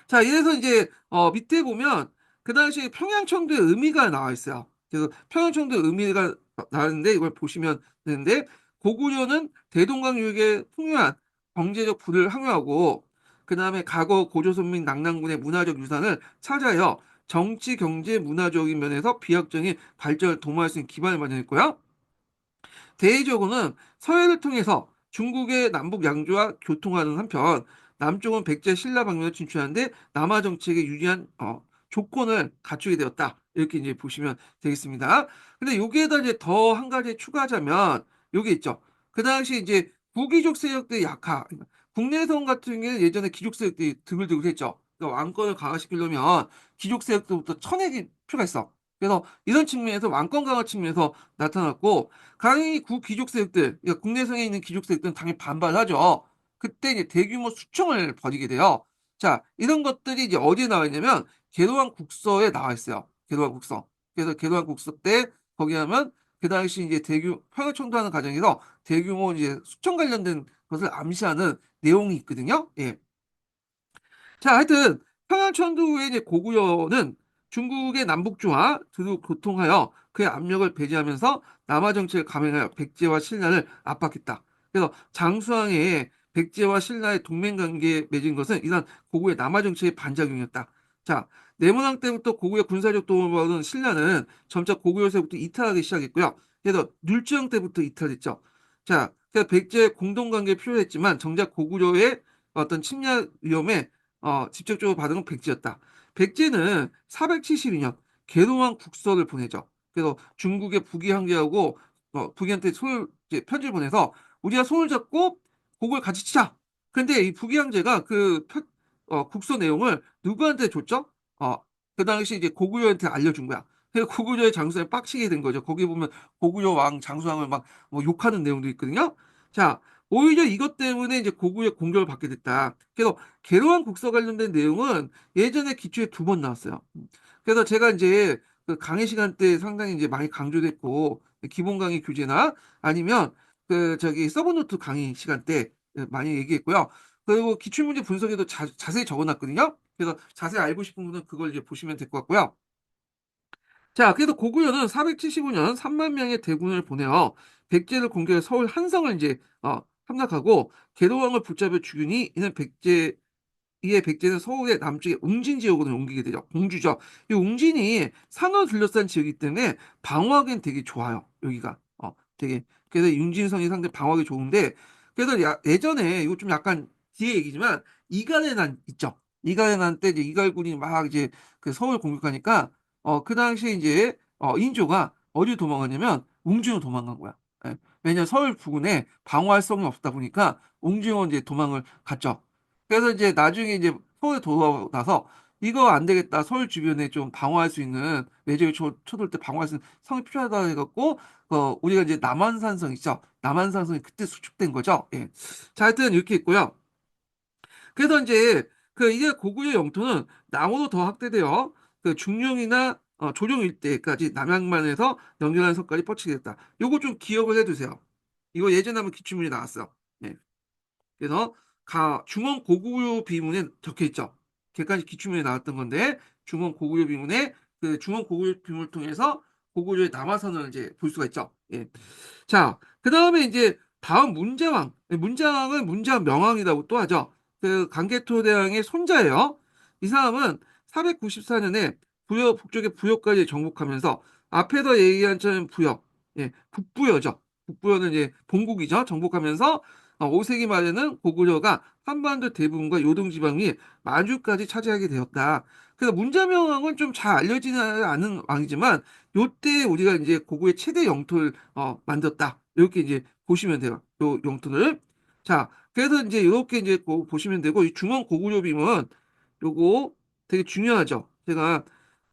자, 이래서 이제 밑에 보면 그 당시 평양청도의 의미가 나와 있어요. 그래서 평양청도의 의미가 나왔는데 이걸 보시면 되는데 고구려는 대동강 유역의 풍요한 경제적 부를 항유하고 그 다음에 과거 고조선민 낙랑군의 문화적 유산을 차지하여 정치, 경제, 문화적인 면에서 비약적인 발전을 도모할 수 있는 기반을 마련했고요. 대외적으로는 서해를 통해서 중국의 남북 양조와 교통하는 한편 남쪽은 백제 신라 방면을 진출하는데 남하 정책에 유리한 조건을 갖추게 되었다. 이렇게 이제 보시면 되겠습니다. 근데 여기에다 이제 더 한 가지 추가하자면 여기 있죠. 그 당시 이제 구귀족 세력들의 약화. 국내성 같은 경우는 예전에 귀족 세력들이 드글드글 했죠. 그러니까 왕권을 강화시키려면 귀족 세력들부터 쳐내기 필요가 있어. 그래서 이런 측면에서 왕권 강화 측면에서 나타났고 당연히 구 귀족 세력들, 그러니까 국내성에 있는 귀족 세력들은 당연히 반발하죠. 그때 이제 대규모 수청을 벌이게 돼요. 자, 이런 것들이 이제 어디에 나와 있냐면 계도한 국서에 나와 있어요. 계도한 국서. 그래서 계도한 국서 때 거기 하면 그 당시 이제 평을 청도하는 과정에서 대규모 이제 수청 관련된 것을 암시하는 내용이 있거든요. 예. 자, 하여튼 평양천도의 이제 고구려는 중국의 남북조와 두루 교통하여 그의 압력을 배제하면서 남하 정책을 감행하여 백제와 신라를 압박했다. 그래서 장수왕의 백제와 신라의 동맹 관계에 맺은 것은 이런 고구려의 남하 정책의 반작용이었다. 자, 내문왕 때부터 고구려 군사력 도움을 받은 신라는 점차 고구려에서부터 이탈하기 시작했고요. 그래서 율주왕 때부터 이탈했죠. 자, 그래서 백제의 공동관계가 필요했지만 정작 고구려의 어떤 침략 위험에 직접적으로 받은 건 백제였다. 백제는 472년 계동왕 국서를 보내죠. 그래서 중국의 북이 황제하고 북이한테 이제 편지를 보내서 우리가 손을 잡고 곡을 같이 치자. 근데 이 북이 황제가 국서 내용을 누구한테 줬죠? 어, 그 당시 이제 고구려한테 알려준 거야. 그래서 고구려의 장수에 빡치게 된 거죠. 거기 보면 고구려 왕 장수왕을 막 뭐 욕하는 내용도 있거든요. 자, 오히려 이것 때문에 이제 고구려 공격을 받게 됐다. 그래서 개로한 국서 관련된 내용은 예전에 기초에 2번 나왔어요. 그래서 제가 이제 그 강의 시간 때 상당히 이제 많이 강조됐고 기본 강의 교재나 아니면 그 저기 서브노트 강의 시간 때 많이 얘기했고요. 그리고 기출문제 분석에도 자세히 적어놨거든요. 그래서 자세히 알고 싶은 분은 그걸 이제 보시면 될 것 같고요. 자, 그래서 고구려는 475년 3만 명의 대군을 보내어 백제를 공격해 서울 한성을 이제 함락하고 계도왕을 붙잡아 죽이니 이는 이에 백제는 서울의 남쪽에 웅진 지역으로 옮기게 되죠. 공주죠. 이 웅진이 산호 둘러싼 지역이기 때문에 방어하기는 되게 좋아요. 여기가 되게 그래서 웅진성이 상당히 방어하기 좋은데 그래서 예전에 이거 좀 약간 뒤에 얘기지만 이갈의 난 있죠. 이갈의 난 때 이제 이갈군이 막 이제 그 서울 공격하니까 그 당시에 이제 인조가 어디로 도망갔냐면 웅진으로 도망간 거야. 예. 왜냐면 서울 부근에 방어할 수는 없다 보니까 웅진으로 이제 도망을 갔죠. 그래서 이제 나중에 이제 서울에 돌아와서 이거 안 되겠다. 서울 주변에 좀 방어할 수 있는 외적이 쳐들 때 방어할 수 있는 성이 필요하다 해갖고 우리가 이제 남한산성 있죠. 남한산성이 그때 수축된 거죠. 예. 자, 하여튼 이렇게 있고요. 그래서 이제 그 이게 고구려 영토는 남으로 더 확대되어 그 중령이나 조령 일대까지 남양만에서 연결하는 선까지 뻗치게 됐다. 요거 좀 기억을 해두세요. 이거 예전에 한번 기출문이 나왔어요. 예. 그래서 중원 고구려 비문에 적혀 있죠. 객관식 기출문에 나왔던 건데 중원 고구려 비문에 그 중원 고구려 비문을 통해서 고구려의 남하선을 이제 볼 수가 있죠. 예. 자, 그 다음에 이제 다음 문자왕. 문자왕은 문자왕 명왕이라고 또 하죠. 그 강개토대왕의 손자예요. 이 사람은 494년에 북쪽의 부여까지 정복하면서 앞에서 얘기한 처럼 부여, 예, 북부여죠. 북부여는 이제 본국이죠. 정복하면서 5세기 말에는 고구려가 한반도 대부분과 요동지방이 만주까지 차지하게 되었다. 그래서 문자명왕은 좀 잘 알려지는 않은 왕이지만 요때 우리가 이제 고구려의 최대 영토를 만들었다. 이렇게 이제 보시면 돼요. 요 영토를. 자, 그래서 이제 이렇게 이제 보시면 되고 이 중원 고구려 빔은 요거 되게 중요하죠. 제가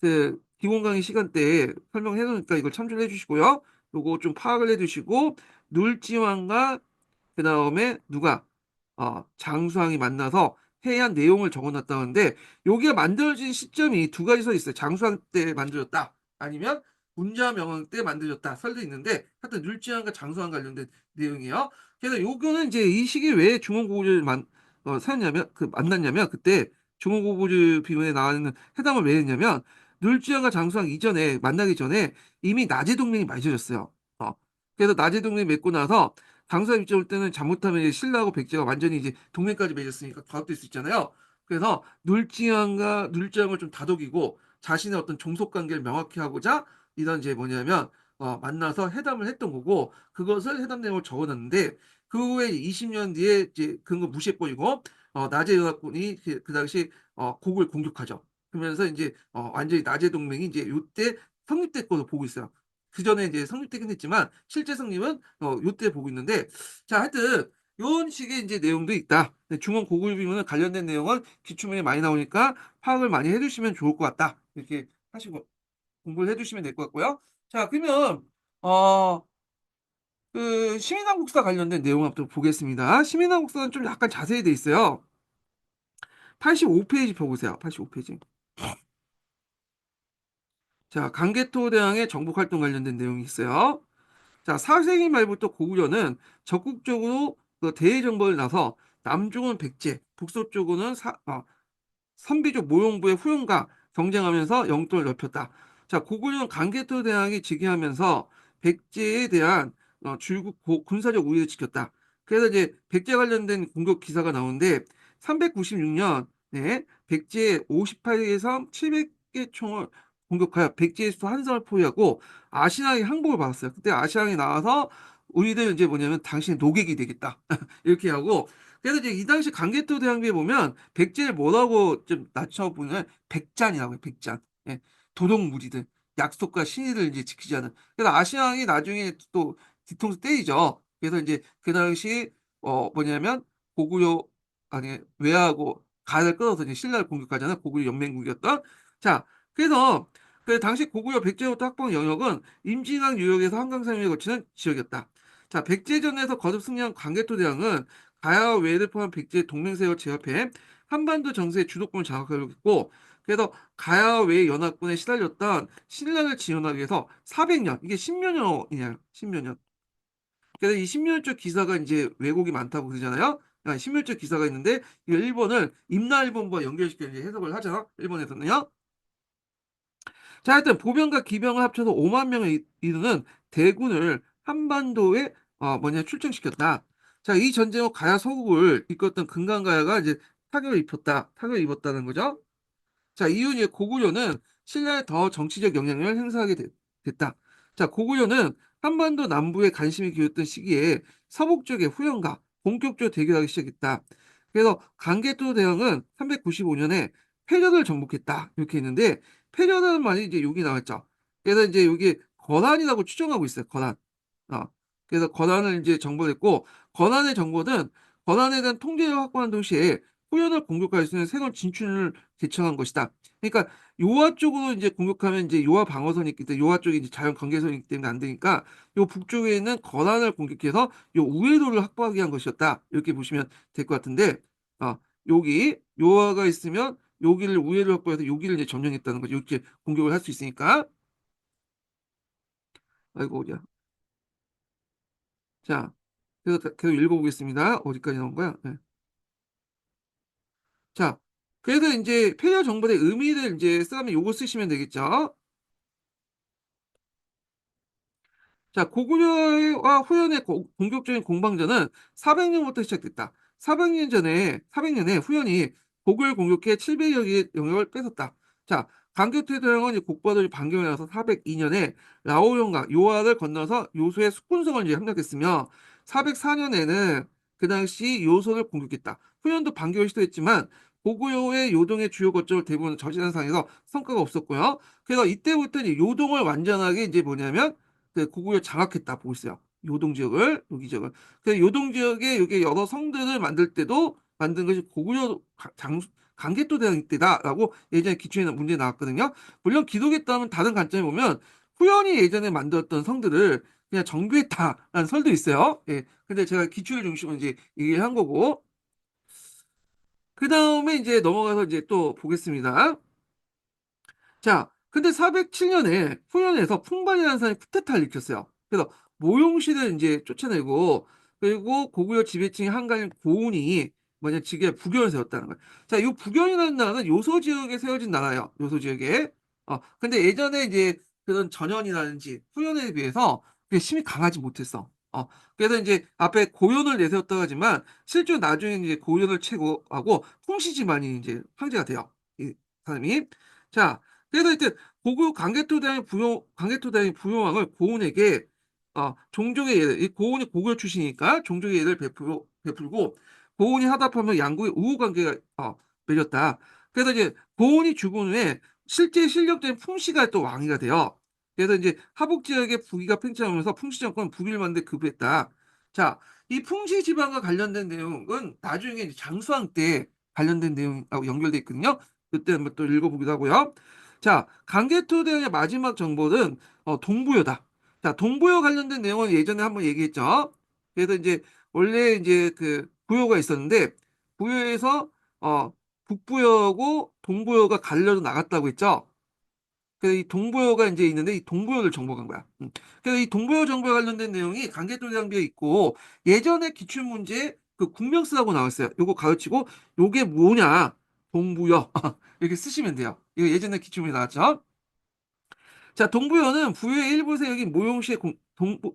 그 기본 강의 시간 때 설명해 놓으니까 이걸 참조를 해 주시고요. 요거 좀 파악을 해 두시고 눌지왕과 그다음에 누가 장수왕이 만나서 회의한 내용을 적어놨다는데 여기가 만들어진 시점이 두 가지 서 있어요. 장수왕 때 만들어졌다. 아니면 문자명왕 때 만들어졌다. 설도 있는데 하여튼 눌지왕과 장수왕 관련된 내용이에요. 그래서 요거는 이제 이 시기 왜 중원고구려를 사였냐면 만났냐면 그때 중원고구려 비문에 나와있는 회담을 왜 했냐면 눌지왕과 장수왕 이전에 만나기 전에 이미 나제 동맹이 맺어졌어요. 그래서 나제 동맹 맺고 나서 당사 입장 올 때는 잘못하면 이제 신라하고 백제가 완전히 이제 동맹까지 맺었으니까 과업될 수 있잖아요. 그래서 눌지왕을 좀 다독이고 자신의 어떤 종속 관계를 명확히 하고자 이런 이제 뭐냐면 만나서 회담을 했던 거고 그것을 회담 내용을 적어놨는데 그 후에 20년 뒤에 이제 그런 거 무시해버리고 나제 연합군이 그 당시 고구를 공격하죠. 그러면서 이제 완전히 나제 동맹이 이제 요때 성립될 걸로 보고 있어요. 그 전에 이제 성립되긴 했지만 실제 성립은 요때 보고 있는데 자 하여튼 이런 식의 이제 내용도 있다. 네, 중원 고글비문은 관련된 내용은 기출문에 많이 나오니까 파악을 많이 해두시면 좋을 것 같다. 이렇게 하시고 공부를 해두시면 될 것 같고요. 자 그러면 어, 그 시민한국사 관련된 내용 한번 보겠습니다. 시민한국사는 좀 약간 자세히 돼 있어요. 85페이지 펴보세요. 85페이지. 자 강개토대왕의 정복활동 관련된 내용이 있어요. 자, 4세기 말부터 고구려는 적극적으로 그 대외정벌을 나서 남쪽은 백제, 북서쪽은 선비족 모용부의 후용과 경쟁하면서 영토를 넓혔다. 자, 고구려는 강개토 대왕이 즉위하면서 백제에 대한 줄곧 군사적 우위를 지켰다. 그래서 이제 백제 관련된 공격 기사가 나오는데 396년에 백제 58개 섬 700개 총을 공격하여 백제의 수도 한 섬을 포위하고 아시랑이 항복을 받았어요. 그때 아시랑이 나와서 우리들 이제 뭐냐면 당신의 노객이 되겠다. 이렇게 하고 그래서 이제 이 당시 강개토 대왕비에 보면 백제를 뭐라고 좀 낮춰보면 백잔이라고 해요. 백잔. 예. 도둑무리들. 약속과 신의를 이제 지키지 않은. 그래서 아시아왕이 나중에 또 뒤통수 때리죠. 그래서 이제 그 당시 뭐냐면 고구려 아니 외하고 가를 끌어서 이제 신라를 공격하잖아요. 고구려 연맹국이었던. 자, 그래서 그 당시 고구려 백제부터 확보한 영역은 임진강 유역에서 한강상류에 거치는 지역이었다. 자, 백제전에서 거듭 승리한 강개토 대왕은 가야와 외를 포함한 백제의 동맹세력을 제압해 한반도 정세의 주도권을 장악하려고 했고 그래서 가야와 외의 연합군에 시달렸던 신라를 지원하기 위해서 400년 이게 10몇 년이냐 10몇 년 그래서 이 10년째 기사가 이제 왜곡이 많다고 그러잖아요. 10년째 기사가 있는데 이 일본을 임나일본과 연결시켜 이제 해석을 하죠. 일본에서는요. 자, 하여튼 보병과 기병을 합쳐서 5만 명에 이르는 대군을 한반도에 출정시켰다. 자, 이 전쟁 후 가야 서국을 이끌었던 금강가야가 이제 타격을 입었다는 거죠. 자, 이윤희의 고구려는 신라에 더 정치적 영향력을 행사하게 됐다. 자, 고구려는 한반도 남부에 관심이 기울었던 시기에 서북 쪽의 후연과 본격적으로 대결하기 시작했다. 그래서 강개토 대왕은 395년에 패전을 정복했다. 이렇게 했는데 패전이라는 말이 이제 여기 나왔죠. 그래서 이제 여기 거란이라고 추정하고 있어요. 거란. 어. 그래서 거란을 이제 정벌했고 거란의 정보는 거란에 대한 통제를 확보한 동시에 후연을 공격할 수 있는 새로운 진출을 개청한 것이다. 그러니까 요하 쪽으로 이제 공격하면 이제 요하 방어선이 있기 때문에 요하 쪽이 이제 자연 경계선이 있기 때문에 안 되니까 요 북쪽에 있는 거란을 공격해서 요 우회도를 확보하기 위한 것이었다. 이렇게 보시면 될 것 같은데 여기 요하가 있으면 여기를 우회를 확보해서 여기를 이제 점령했다는 거죠. 이렇게 공격을 할 수 있으니까. 아이고 어디야. 자, 그래서 계속 읽어보겠습니다. 어디까지 나온 거야? 네. 자, 그래서 이제 페리어 정벌의 의미를 이제 쓰면 요거 쓰시면 되겠죠. 자, 고구려와 후연의 본격적인 공방전은 400년부터 시작됐다. 400년에 후연이 고구려를 공격해 700여 개의 영역을 뺏었다. 자, 강교태도령은 곡바돌이 반경에 나서 402년에 라오용과 요하를 건너서 요수의 숙군성을 이제 함락했으며 404년에는 그 당시 요소를 공격했다. 후연도 반격을 시도했지만 고구려의 요동의 주요 거점을 대부분 저지한 상황에서 성과가 없었고요. 그래서 이때부터 이제 요동을 완전하게 이제 뭐냐면 그 고구려 장악했다 보고 있어요. 요동 지역을, 여기 지역을. 그래서 요동 지역에 여기 여러 성들을 만들 때도 만든 것이 고구려 강개토 대왕 때다라고 예전에 기출에 문제 나왔거든요. 물론 기록에 따르면 다른 관점에 보면 후연이 예전에 만들었던 성들을 그냥 정비했다라는 설도 있어요. 예. 근데 제가 기출 중심으로 이제 얘기를 한 거고. 그 다음에 이제 넘어가서 이제 또 보겠습니다. 자, 근데 407년에 후현에서 풍반이라는 사람이 쿠데타를 일으켰어요. 그래서 모용실을 이제 쫓아내고, 그리고 고구려 지배층의 한가인 고운이 뭐냐 직에 부견을 세웠다는 거예요. 자, 이 부견이라는 나라는 요소 지역에 세워진 나라예요. 요소 지역에. 근데 예전에 이제 그런 전현이라든지 후현에 비해서 그게 힘이 강하지 못했어. 그래서 이제 앞에 고연을 내세웠다고 하지만 실제로 나중에 이제 고연을 최고하고 풍시지만이 이제 황제가 돼요. 이 사람이. 자, 그래서 하여튼 강개토대왕의 부용왕을 고운에게 종족의 예를, 이 고운이 고구려 출신이니까 종족의 예를 베풀고 고운이 하답하면 양국의 우호 관계가 맺었다. 그래서 이제 고운이 죽은 후에 실제 실력적인 풍씨가 또 왕이가 돼요. 그래서 이제 하북 지역의 부귀가 팽창하면서 풍씨 정권은 부귀를 만데 급했다. 자, 이 풍씨 지방과 관련된 내용은 나중에 이제 장수왕 때 관련된 내용하고 연결돼 있거든요. 그때 한번 또 읽어보기도 하고요. 자, 강개토 대왕의 마지막 정보는 동부여다. 자, 동부여 관련된 내용은 예전에 한번 얘기했죠. 그래서 이제 원래 이제 그 부여가 있었는데 부여에서 북부여고 동부여가 갈려서 나갔다고 했죠. 그래서 이 동부여가 이제 있는데 이 동부여를 정복한 거야. 그래서 이 동부여 정보에 관련된 내용이 강개토 대왕비에 있고 예전에 기출문제 그 국명쓰라고 나왔어요. 요거 가르치고 요게 뭐냐 동부여 이렇게 쓰시면 돼요. 이거 예전에 기출문제 나왔죠. 자, 동부여는 일부 세력인 모용시의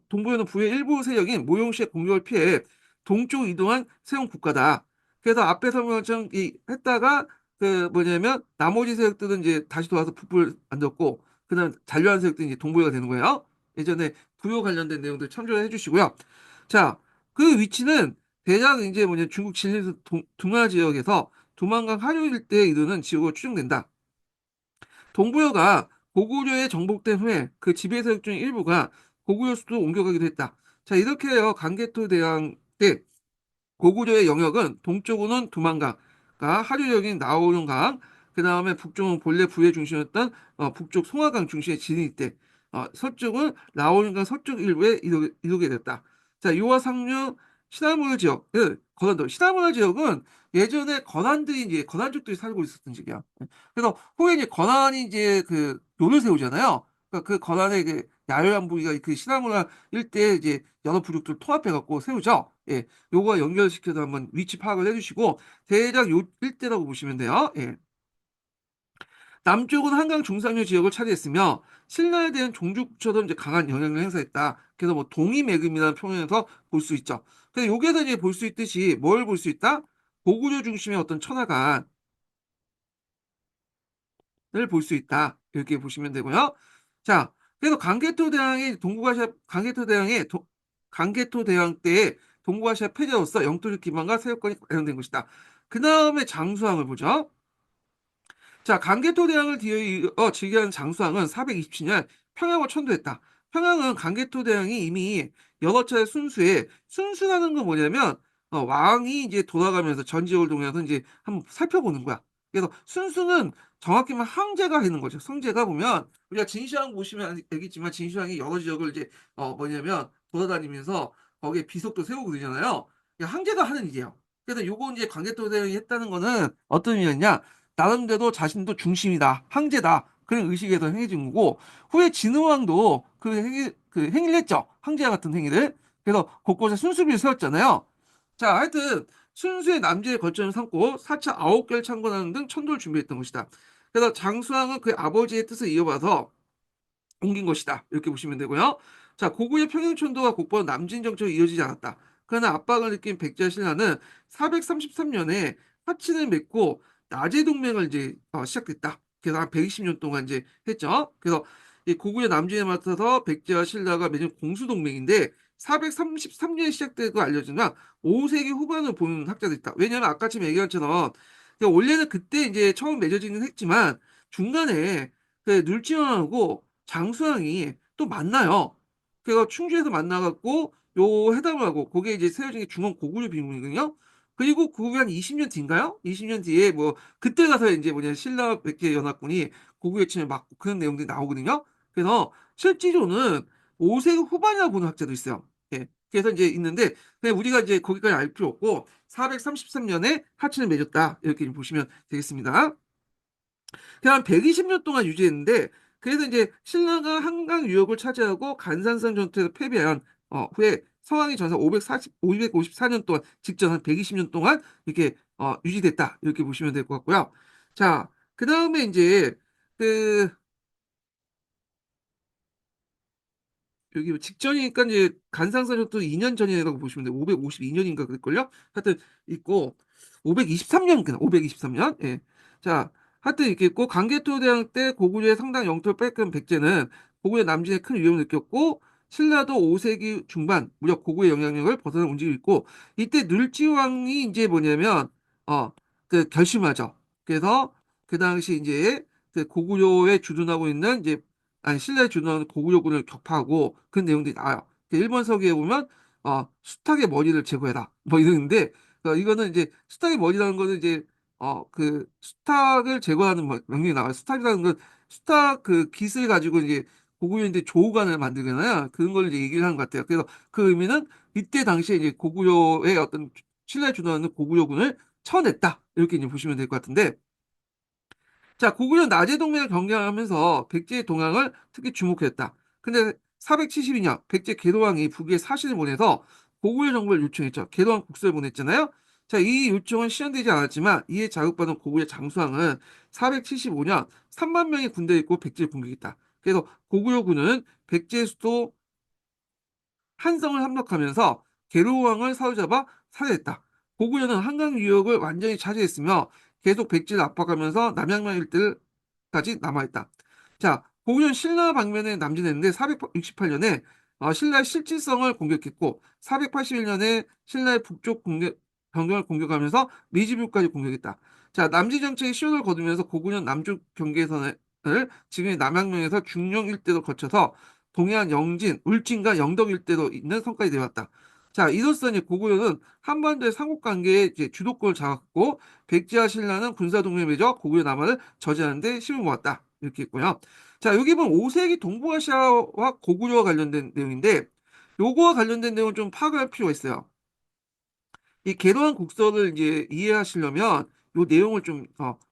동부여는 부의 일부 세력인 모용시의 공격을 피해 동쪽 이동한 세운 국가다. 그래서 앞에 설명처럼 했다가 그 뭐냐면 나머지 세력들은 이제 다시 돌아와서 북부를 만들었고 그다음 잔류한 세력들이 이제 동부여가 되는 거예요. 예전에 부여 관련된 내용들 참조해 주시고요. 자, 그 위치는 대략 이제 뭐냐 중국 진해에서 동하 지역에서 두만강 하류 일대에 이르는 지역으로 추정된다. 동부여가 고구려에 정복된 후에 그 지배 세력 중 일부가 고구려 수도 옮겨가기도 했다. 자, 이렇게 해요. 강개토 대왕 때 고구려의 영역은 동쪽으로는 두만강가 하류역인 나오론강, 그 다음에 북쪽은 본래 부의 중심이었던 북쪽 송화강 중심의 진위 때, 서쪽은 나오론강 서쪽 일부에 이루게 됐다. 자, 이와 상류 시나무르 지역을 거란도. 시나무르 지역은 예전에 건한들이 이제 건한족들이 살고 있었던 지역이야. 그래서 후에 이제 건한이 이제 그 요를 세우잖아요. 그러니까 그 건한의 그 야외한 부위가 그 시나무르 일대에 이제 여러 부족들 통합해갖고 세우죠. 예. 요거 연결시켜서 한번 위치 파악을 해주시고 대략 요 일대라고 보시면 돼요. 예. 남쪽은 한강 중상류 지역을 차지했으며 신라에 대한 종주국처럼 이제 강한 영향을 행사했다. 그래서 뭐 동이매금이라는 표현에서 볼 수 있죠. 그래서 여기에서 이제 볼 수 있듯이 뭘 볼 수 있다? 고구려 중심의 어떤 천하간 을 볼 수 있다. 이렇게 보시면 되고요. 자, 그래서 강개토 대왕 때의 동북아시아 패제로서 영토적 기반과 세력권이 발현된 것이다. 그 다음에 장수왕을 보죠. 자, 강개토 대왕을 뒤이어 즉위한 장수왕은 427년 평양을 천도했다. 평양은 강개토 대왕이 이미 여러 차례 순수라는 건 뭐냐면 왕이 이제 돌아가면서 전지역을 동해서 이제 한번 살펴보는 거야. 그래서 순수는 정확히 말하면 황제가 하는 거죠. 성제가 보면 우리가 진시황 보시면 알겠지만 진시황이 여러 지역을 이제 뭐냐면 돌아다니면서 거기에 비석도 세우고 그러잖아요. 이게 황제가 하는 일이에요. 그래서 요거 이제 강개토 대왕이 했다는 거는 어떤 의미였냐? 나름대로 자신도 중심이다, 황제다 그런 의식에서 행해진 거고 후에 진흥왕도 그 행위를 했죠. 황제와 같은 행위를. 그래서 곳곳에 순수비를 세웠잖아요. 자, 하여튼 순수의 남제의 거점을 삼고 4차 아홉결 창건하는 등 천도를 준비했던 것이다. 그래서 장수왕은 그의 아버지의 뜻을 이어받아서 옮긴 것이다. 이렇게 보시면 되고요. 자, 고구려 평양천도와 곡보는 남진 정책이 이어지지 않았다. 그러나 압박을 느낀 백제와 신라는 433년에 화친을 맺고 나제 동맹을 이제 시작됐다. 그래서 한 120년 동안 이제 했죠. 그래서 이 고구려 남진에 맡아서 백제와 신라가 맺은 공수 동맹인데 433년에 시작되고 알려지나 5세기 후반을 보는 학자도 있다. 왜냐하면 아까 지금 얘기한 것처럼 원래는 그때 이제 처음 맺어지긴 했지만 중간에 그 눌지왕하고 장수왕이 또 만나요. 그래서 충주에서 만나갖고 요 회담을 하고 그게 이제 세워진 게 중원 고구려 비문이거든요. 그리고 그 후에 한 20년 뒤인가요? 20년 뒤에 뭐 그때 가서 이제 뭐냐 신라 백제 연합군이 고구려 침을 막고 그런 내용들이 나오거든요. 그래서 실제로는 5세기 후반이라고 보는 학자도 있어요. 예. 그래서 이제 있는데 그냥 우리가 이제 거기까지 알 필요 없고 433년에 하친을 맺었다 이렇게 보시면 되겠습니다. 그냥 120년 동안 유지했는데 그래서 이제 신라가 한강 유역을 차지하고 간산성 전투에서 패배한 후에 성왕이 전사 554년 동안 직전 한 120년 동안 이렇게 유지됐다 이렇게 보시면 될 것 같고요. 자, 그 다음에 이제 그 여기 뭐 직전이니까 이제 간상사적도 2년 전이라고 보시면 돼요. 552년인가 그럴걸요? 하여튼 있고 523년 그냥 523년. 예. 자, 하여튼 이렇게 있고 강개토대왕 때 고구려의 상당 영토를 뺏긴 백제는 고구려 남진에 큰 위협을 느꼈고 신라도 5세기 중반 무려 고구려의 영향력을 벗어나 움직이고 있고 이때 눌지왕이 이제 뭐냐면 그 결심하죠. 그래서 그 당시 이제 그 고구려에 주둔하고 있는 이제 아니 신라의 주둔하는 고구려군을 격파하고 그 내용들이 나와요. 그 일본 서기에 보면 수탉의 머리를 제거해라 뭐 이러는데 이거는 이제 수탉의 머리라는 거는 이제 그 수탉을 제거하는 명령이 나와요. 수탉이라는 건 수탉 그 깃을 가지고 이제 고구려인데 조우관을 만들잖아요. 그런 걸 이제 얘기를 하는 것 같아요. 그래서 그 의미는 이때 당시에 이제 고구려의 어떤 신라에 주둔하는 고구려군을 쳐냈다 이렇게 이제 보시면 될 것 같은데. 자, 고구려 나제 동맹을 경계하면서 백제의 동향을 특히 주목했다. 근데 472년 백제 계도왕이 북에 사신을 보내서 고구려 정부를 요청했죠. 계도왕 국서를 보냈잖아요. 자, 이 요청은 실현되지 않았지만 이에 자극받은 고구려 장수왕은 475년 3만 명의 군대를 입고 백제를 공격했다. 그래서 고구려군은 백제 수도 한성을 함락하면서 계로왕을 사로잡아 살해했다. 고구려는 한강 유역을 완전히 차지했으며 계속 백제를 압박하면서 남양만 일대까지 남아있다. 자, 고구려는 신라 방면에 남진했는데 468년에 신라의 실질성을 공격했고 481년에 신라의 북쪽 변경을 공격하면서 미지부까지 공격했다. 자, 남진 정책의 시효를 거두면서 고구려는 남쪽 경계선을 지금의 남양면에서 중령 일대로 거쳐서 동해안 영진, 울진과 영덕 일대로 있는 성까지 내려왔다. 자, 이로써 이제 고구려는 한반도의 삼국관계에 이제 주도권을 잡았고 백제와 신라는 군사동맹을 맺어 고구려 남하를 저지하는 데 힘을 모았다. 이렇게 있고요. 자, 여기 보면 5세기 동북아시아와 고구려와 관련된 내용인데 요거와 관련된 내용을 좀 파악할 필요가 있어요. 이 계도한 국서를 이제 이해하시려면 요 내용을 좀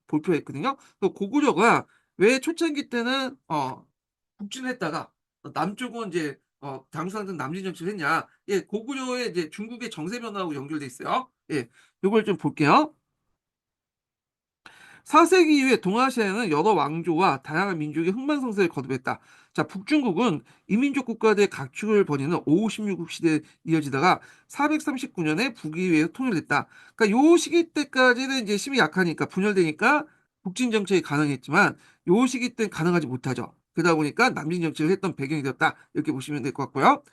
볼 필요가 있거든요. 그 고구려가 왜 초창기 때는 북진했다가 남쪽은 이제 장수한테 남진 정치를 했냐? 예, 고구려의 이제 중국의 정세 변화하고 연결돼 있어요. 예, 요걸 좀 볼게요. 4세기 이후에 동아시아에는 여러 왕조와 다양한 민족이 흥망성쇠를 거듭했다. 자, 북중국은 이민족 국가들의 각축을 벌이는 5, 16국 시대에 이어지다가 439년에 북위에 통일됐다. 그러니까 요 시기 때까지는 이제 힘이 약하니까 분열되니까 북진 정책이 가능했지만 요 시기 때는 가능하지 못하죠. 그러다 보니까 남진 정책을 했던 배경이 되었다. 이렇게 보시면 될 것 같고요.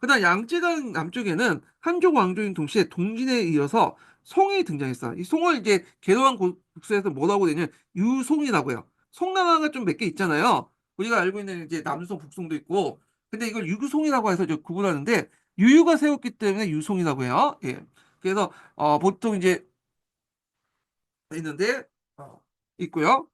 그다음 양쯔강 남쪽에는 한족 왕조인 동시에 동진에 이어서 송이 등장했어. 이 송을 이제 개도한 국수에서 뭐라고 되냐면 유송이라고 해요. 송나라가 좀 몇 개 있잖아요. 우리가 알고 있는 이제 남송, 북송도 있고. 근데 이걸 유송이라고 해서 저 구분하는데 유유가 세웠기 때문에 유송이라고 해요. 예. 그래서 보통 이제 있는데 있고요.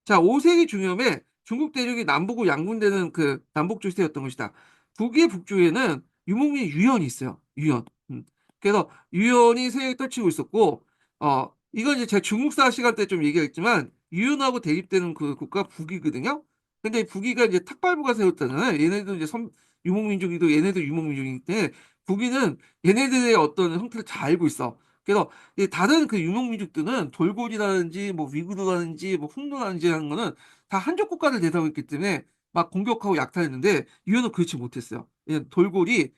자, 5세기 중엽에 중국 대륙이 남북으로 양분되는 그 남북 질서였던 것이다. 북의 북쪽에는 유목민 유연이 있어요. 유연. 그래서 유연이 세력이 떨치고 있었고, 이건 이제 제가 중국사 시간 때 좀 얘기했지만, 유연하고 대립되는 그 국가 북이거든요. 근데 북이가 이제 탁발부가 세웠잖아요. 얘네도 이제 유목민족이고 얘네도 유목민족이기 때문에 북이는 얘네들의 어떤 형태를 잘 알고 있어. 그래서 이 다른 그 유목민족들은 돌고리라든지 뭐 위구르라든지 뭐 흉노라든지 하는 거는 다 한족 국가를 대상으로 했기 때문에 막 공격하고 약탈했는데 유엔은 그렇지 못했어요. 얘는 돌고리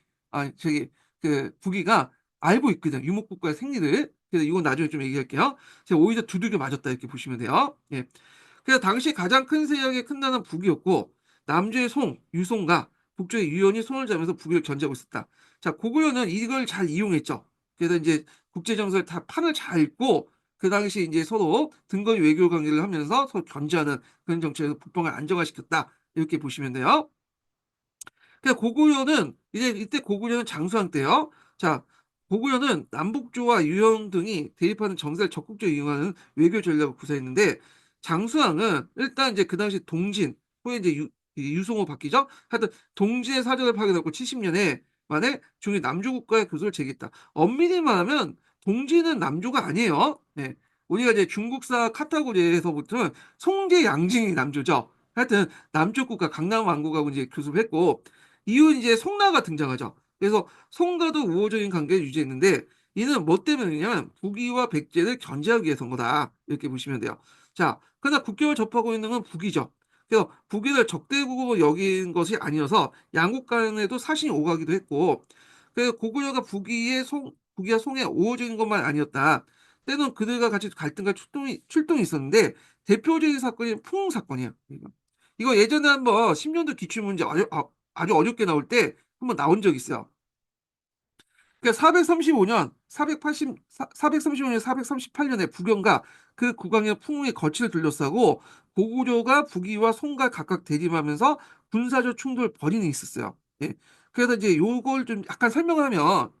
저기 그 북이가 알고 있거든 유목 국가의 생리를. 그래서 이건 나중에 좀 얘기할게요. 제가 오히려 두들겨 맞았다 이렇게 보시면 돼요. 예. 그래서 당시 가장 큰 세력의 큰 나라는 북이었고 남조의 송, 유송과 북쪽의 유연이 손을 잡으면서 북위를 견제하고 있었다. 자, 고구려는 이걸 잘 이용했죠. 그래서 이제 국제 정세를 다 판을 잘 읽고 그 당시 이제 서로 등거리 외교 관계를 하면서 서로 견제하는 그런 정책에서 북방을 안정화시켰다. 이렇게 보시면 돼요. 그러니까 고구려는 이제 이때 고구려는 장수왕 때요. 자, 고구려는 남북조와 유영 등이 대립하는 정세를 적극적으로 이용하는 외교 전략을 구사했는데 장수왕은 일단 이제 그 당시 동진 후에 이제 이 유송호 바뀌죠. 하여튼 동진의 사적을 파견했고 70년에 만에 중일 남조 국가의 교수를 제기했다. 엄밀히 말하면 동진은 남조가 아니에요. 네. 우리가 이제 중국사 카타고리에서부터 송제 양징이 남조죠. 하여튼 남쪽 국가 강남 왕국하고 이제 교섭을 했고 이후 이제 송나가 등장하죠. 그래서 송가도 우호적인 관계를 유지했는데 이는 뭐 때문이냐면 북이와 백제를 견제하기 위해서인 거다. 이렇게 보시면 돼요. 자, 그러나 국경을 접하고 있는 건 북이죠. 그래서 북이를 적대국으로 여긴 것이 아니어서 양국 간에도 사신이 오가기도 했고 그래서 고구려가 북이와 송의 우호적인 것만 아니었다. 때는 그들과 같이 갈등과 출동이 있었는데 대표적인 사건이 풍 사건이에요. 이거 예전에 한번 10년도 기출문제 아주 어렵게 나올 때 한번 나온 적 있어요. 그러니까 435년, 435년, 438년에 북영과 그 국왕의 풍웅의 거취를 둘러싸고 고구려가 북이와 송과 각각 대립하면서 군사적 충돌 벌이는 있었어요. 예. 그래서 이제 요걸 좀 약간 설명을 하면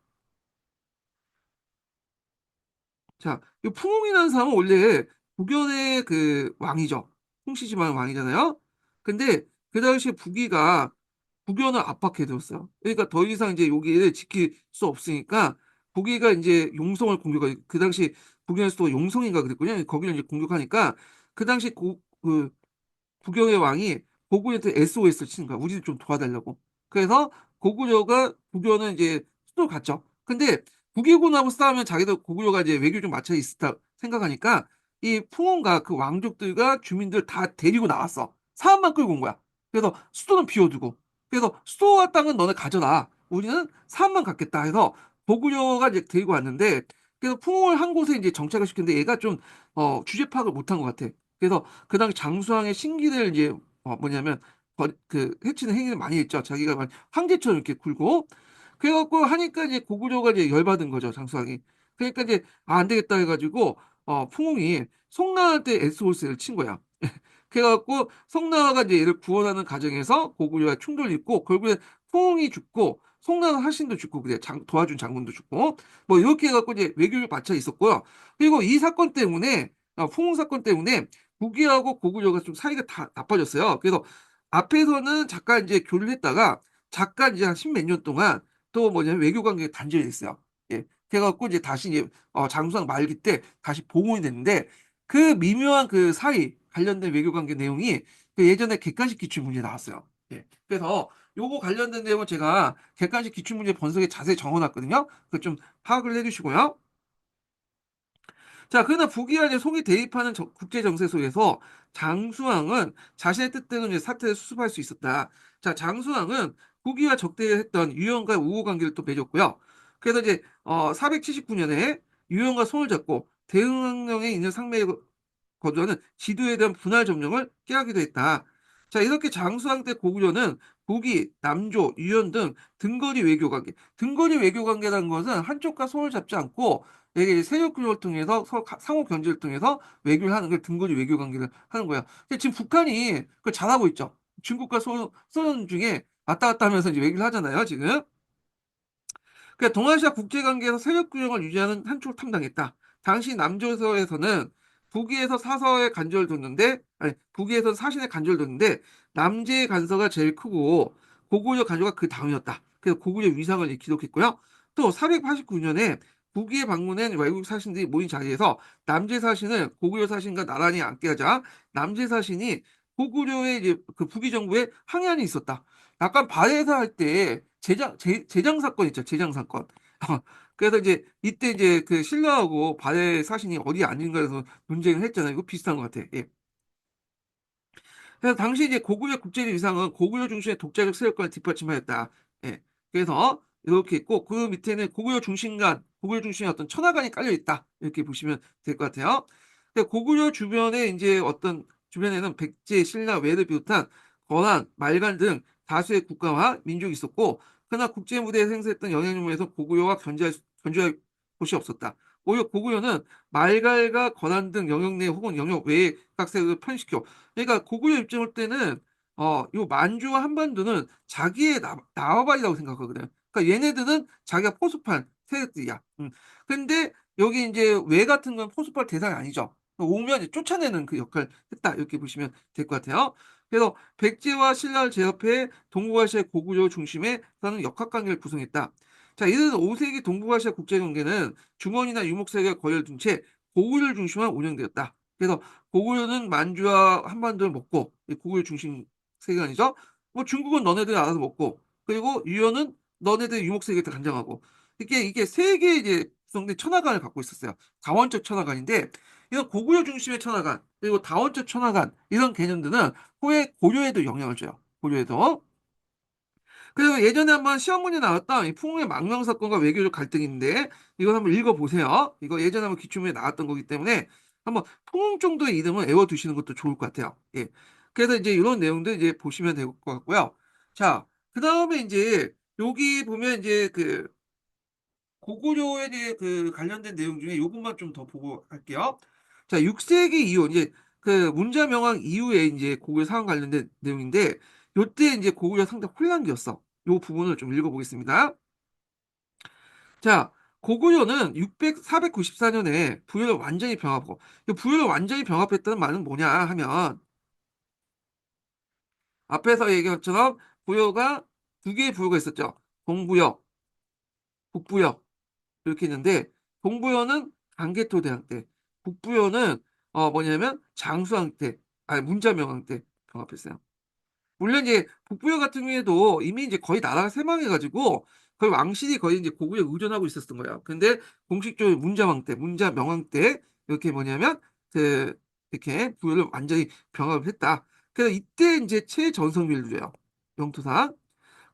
자, 이 풍웅이라는 사람은 원래 북연의 그 왕이죠. 홍씨지만 왕이잖아요. 근데 그 당시에 북이가 북연을 압박해뒀어요. 그러니까 더 이상 이제 여기를 지킬 수 없으니까 북이가 이제 용성을 공격하고 그 당시 북연의 수도가 용성인가 그랬거든요. 거기를 이제 공격하니까 그 당시 그 부경의 왕이 고구려한테 SOS를 치는 거야. 우리를 좀 도와달라고. 그래서 고구려가 부경은 이제 수도를 갔죠. 근데 북이군하고 싸우면 자기도 고구려가 이제 외교적 마찰이 있었다 생각하니까 이 풍원과 그 왕족들과 주민들 다 데리고 나왔어. 사람만 끌고 온 거야. 그래서 수도는 비워두고. 그래서 수도와 땅은 너네 가져라. 우리는 사람만 갖겠다 해서 고구려가 이제 데리고 왔는데 그래서 풍원을 한 곳에 이제 정착을 시켰는데 얘가 좀 주제 파악을 못한 것 같아. 그래서 그 당시 장수왕의 신기를 이제 뭐냐면 그 해치는 행위를 많이 했죠. 자기가 막 황제처럼 이렇게 굴고 그래갖고 하니까 이제 고구려가 이제 열받은 거죠. 장수왕이. 그러니까 이제 안 되겠다 해가지고 풍웅이 송나한테 SOS를 친 거야. 그래갖고 송나가 이제 얘를 구원하는 과정에서 고구려와 충돌이 있고 결국에 풍웅이 죽고 송나가 하신도 죽고 그래 도와준 장군도 죽고 뭐 이렇게 해갖고 이제 외교를 바쳐 있었고요. 그리고 이 사건 때문에 풍웅 사건 때문에 북이하고 고구려가 좀 사이가 다 나빠졌어요. 그래서 앞에서는 잠깐 이제 교류를 했다가 잠깐 이제 한 십몇 년 동안 또 뭐냐면 외교 관계가 단절이 됐어요. 예. 그래갖고 이제 다시 이제 장수왕 말기 때 다시 복원이 됐는데 그 미묘한 그 사이 관련된 외교 관계 내용이 그 예전에 객관식 기출 문제 나왔어요. 예. 그래서 요거 관련된 내용은 제가 객관식 기출 문제 번석에 자세히 적어놨거든요. 그 좀 파악을 해주시고요. 자, 그러나 북이와 이제 송이 대립하는 국제 정세 속에서 장수왕은 자신의 뜻대로 이제 사태를 수습할 수 있었다. 자, 장수왕은 북이와 적대했던 유영과 우호 관계를 또 맺었고요. 그래서 이제 479년에 유영과 손을 잡고 대흥왕령에 있는 상매에 거주하는 지도에 대한 분할 점령을 깨하기도 했다. 자, 이렇게 장수왕 때 고구려는 북이, 남조, 유연 등 등거리 외교 관계. 등거리 외교 관계라는 것은 한쪽과 손을 잡지 않고 이게 세력 교류를 통해서 상호 견제를 통해서 외교를 하는 걸 등거리 외교 관계를 하는 거야. 근데 지금 북한이 그걸 잘하고 있죠. 중국과 소련 중에 왔다 갔다 하면서 이제 외교를 하잖아요, 지금. 그러니까 동아시아 국제관계에서 세력 균형을 유지하는 한쪽을 탐당했다. 당시 남조서에서는 북위에서 사서에 간절을 뒀는데, 아니, 북위에서 사신에 간절을 뒀는데, 남제의 간서가 제일 크고, 고구려 간서가 그 다음이었다. 그래서 고구려 위상을 기록했고요. 또 489년에 북위에 방문한 외국 사신들이 모인 자리에서 남제 사신을 고구려 사신과 나란히 앉게 하자, 남제 사신이 고구려의 이제 그 북위 정부에 항의안이 있었다. 약간 발해사 할 때 재장 사건 있죠. 재장 사건. 그래서 이제 이때 이제 그 신라하고 발해 사신이 어디 아닌가에서 논쟁을 했잖아요. 이거 비슷한 것 같아. 예. 그래서 당시 이제 고구려 국제적 위상은 고구려 중심의 독자적 세력관을 뒷받침하였다. 예. 그래서 이렇게 있고 그 밑에는 고구려 중심의 어떤 천하관이 깔려 있다. 이렇게 보시면 될 것 같아요. 근데 고구려 주변에 이제 어떤 주변에는 백제, 신라, 외를 비롯한 거란, 말간 등 다수의 국가와 민족이 있었고, 그러나 국제 무대에 행사했던 영향력에서 고구려와 견주할 곳이 없었다. 오히려 고구려는 말갈과 권한 등 영역 내 혹은 영역 외의 각 세력을 편식시켜. 그러니까 고구려 입장일 때는 요 만주와 한반도는 자기의 나와바리라고 생각하거든. 그러니까 얘네들은 자기가 포섭한 세력들이야. 근데 여기 이제 외 같은 건 포섭할 대상이 아니죠. 오면 이제 쫓아내는 그 역할을 했다. 이렇게 보시면 될 것 같아요. 그래서 백제와 신라를 제압해 동북아시아 고구려 중심의 라는 역학관계를 구성했다. 자, 이는 5세기 동북아시아 국제관계는 중원이나 유목세계가 거리를 둔 채 고구려를 중심으로 운영되었다. 그래서 고구려는 만주와 한반도를 먹고, 고구려 중심 세계관이죠. 뭐 중국은 너네들이 알아서 먹고, 그리고 유연은 너네들 유목세계를 간장하고, 이게 세 개의 이제 구성된 천하관을 갖고 있었어요. 다원적 천하관인데, 이런 고구려 중심의 천하관, 그리고 다원적 천하관, 이런 개념들은 후에 고려에도 영향을 줘요. 고려에도. 그리고 예전에 한번 시험 문제 나왔던 이 풍웅의 망명 사건과 외교적 갈등인데, 이거 한번 읽어보세요. 이거 예전에 한번 기출문제 나왔던 거기 때문에 한번 풍웅 정도의 이름을 외워두시는 것도 좋을 것 같아요. 예. 그래서 이제 이런 내용들 이제 보시면 될 것 같고요. 자, 그 다음에 이제 여기 보면 이제 그 고구려에 대해 그 관련된 내용 중에 요것만 좀 더 보고 갈게요. 자, 6세기 이후 이제 그 문자명왕 이후에 이제 고구려 상황 관련된 내용인데, 요때 이제 고구려 상당 혼란기였어. 요 부분을 좀 읽어보겠습니다. 자, 고구려는 494년에 부여를 완전히 병합하고, 이 부여를 완전히 병합했다는 말은 뭐냐 하면, 앞에서 얘기한 것처럼 부여가 두 개의 부여가 있었죠. 동부여, 북부여. 이렇게 있는데, 동부여는 강개토대왕 때, 북부여는 뭐냐면 장수왕 때, 아니 문자명왕 때 병합했어요. 물론 이제 북부여 같은 경우에도 이미 이제 거의 나라가 쇠망해가지고 거의 왕실이 거의 이제 고구려에 의존하고 있었던 거예요. 근데 공식적으로 문자왕 때, 문자명왕 때 이렇게 뭐냐면 그 이렇게 부여를 완전히 병합을 했다. 그래서 이때 이제 최전성기를 누려요. 영토상.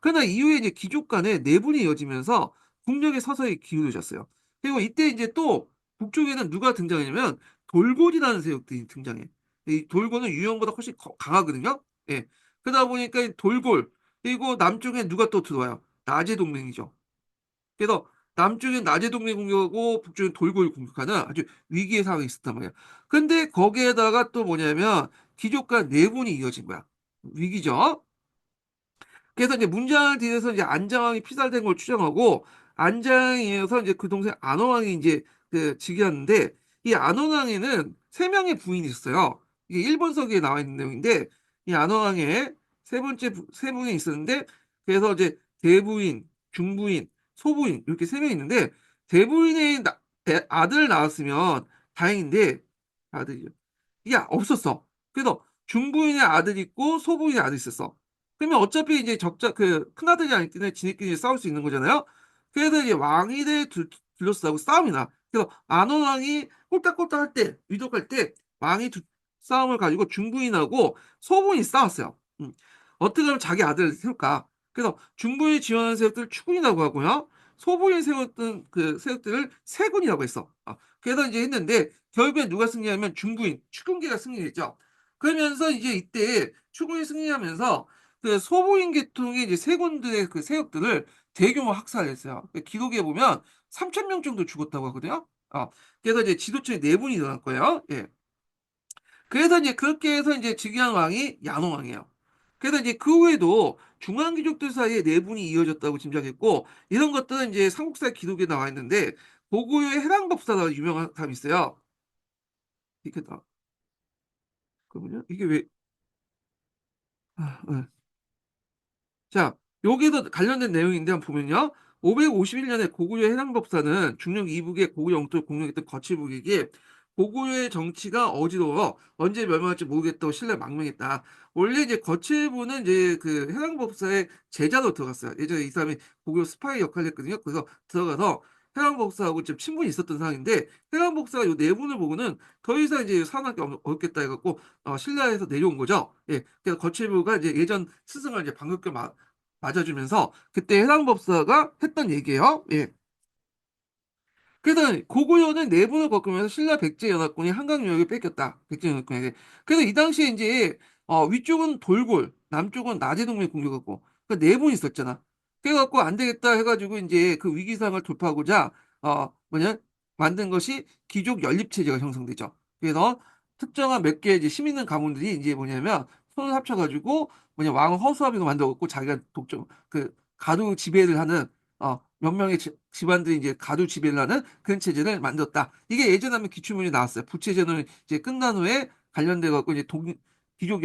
그러나 이후에 이제 귀족 간의 내분이 이어지면서 국력이 서서히 기울어졌어요. 그리고 이때 이제 또 북쪽에는 누가 등장하냐면 돌고이라는 세력들이 등장해. 이 돌고는 유형보다 훨씬 강하거든요. 예. 그러다 보니까 이 돌골, 그리고 남쪽에 누가 또 들어와요? 나제 동맹이죠. 그래서 남쪽엔 나제 동맹 공격하고 북쪽엔 돌고를 공격하는 아주 위기의 상황이 있었단 말이야. 근데 거기에다가 또 뭐냐면 귀족 간 내분이 이어진 거야. 위기죠. 그래서 이제 문장을 뒤에서 이제 안장왕이 피살된 걸 추정하고, 안장에 의해서 이제 그 동생 안호왕이 이제 그 즉위하는데, 이 안호왕에는 세 명의 부인이 있었어요. 이게 일본서기에 나와 있는 내용인데, 이 안호왕에 세 분이 있었는데, 그래서 이제 대부인, 중부인, 소부인 이렇게 세 명이 있는데, 대부인의 아들 낳았으면 다행인데, 아들이죠. 이게 없었어. 그래서 중부인의 아들이 있고 소부인의 아들이 있었어. 그러면 어차피 이제 큰아들이 아니기 때문에 지네끼리 싸울 수 있는 거잖아요. 그래서 이제 왕위를 둘러싸고 싸움이 나. 그래서 안원왕이 홀딱홀딱 할 때, 위독할 때 싸움을 가지고 중부인하고 소부인이 싸웠어요. 어떻게 하면 자기 아들을 세울까? 그래서 중부인이 지원하는 세력들을 추군이라고 하고요. 소부인이 세웠던 그 세력들을 세군이라고 했어. 그래서 이제 했는데 결국엔 누가 승리하면 중부인, 추군계가 승리했죠. 그러면서 이제 이때 추군이 승리하면서 그 소부인 계통의 이제 세군들의 그 세력들을 대규모 학살했어요. 그 기록에 보면 3천 명 정도 죽었다고 하거든요. 그래서 이제 지도층의 내분이 일어날 거예요. 예. 그래서 이제 그렇게 해서 이제 즉위한 왕이 야노왕이에요. 그래서 이제 그 후에도 중앙귀족들 사이에 내분이 이어졌다고 짐작했고, 이런 것들은 이제 삼국사 기록에 나와 있는데, 고구려의 해랑법사라고 유명한 사람이 있어요. 이게 다 그러면요? 이게 왜? 네. 자, 여기에도 관련된 내용인데 한번 보면요. 551년에 고구려 해랑법사는 중령 이북의 고구려 영토를 공격했던 거칠북에게 고구려의 정치가 어지러워 언제 멸망할지 모르겠다고 신라 망명했다. 원래 이제 거칠부는 이제 그 해랑법사의 제자로 들어갔어요. 예전에 이 사람이 고구려 스파이 역할을 했거든요. 그래서 들어가서 해랑법사하고 좀 친분이 있었던 상황인데, 해랑법사가 이 내분을 보고는 더 이상 이제 살아남기 어렵겠다 해갖고 신라에서 내려온 거죠. 예. 그래서 거칠부가 이제 예전 스승을 이제 반갑게 맞아주면서 그때 해당법사가 했던 얘기예요. 예. 그래서 고구려는 내분을 겪으면서 신라 백제 연합군이 한강 유역을 뺏겼다. 백제 연합군에게. 그래서 이 당시에 이제 위쪽은 돌골, 남쪽은 나제 동맹 공격했고. 그러니까 네 번 있었잖아. 그래갖고 안 되겠다 해가지고 이제 그 위기 상황을 돌파하고자 뭐냐 만든 것이 귀족 연립 체제가 형성되죠. 그래서 특정한 몇 개의 이제 힘 있는 가문들이 이제 뭐냐면 손을 합쳐가지고 왕을 허수아비로 만들었고 자기가 독점 그 가두 지배를 하는 몇 명의 집안들이 이제 가두 지배를 하는 그런 체제를 만들었다. 이게 예전에 한번 기출문이 나왔어요. 부채제는 이제 끝난 후에 관련돼 갖고 이제 귀족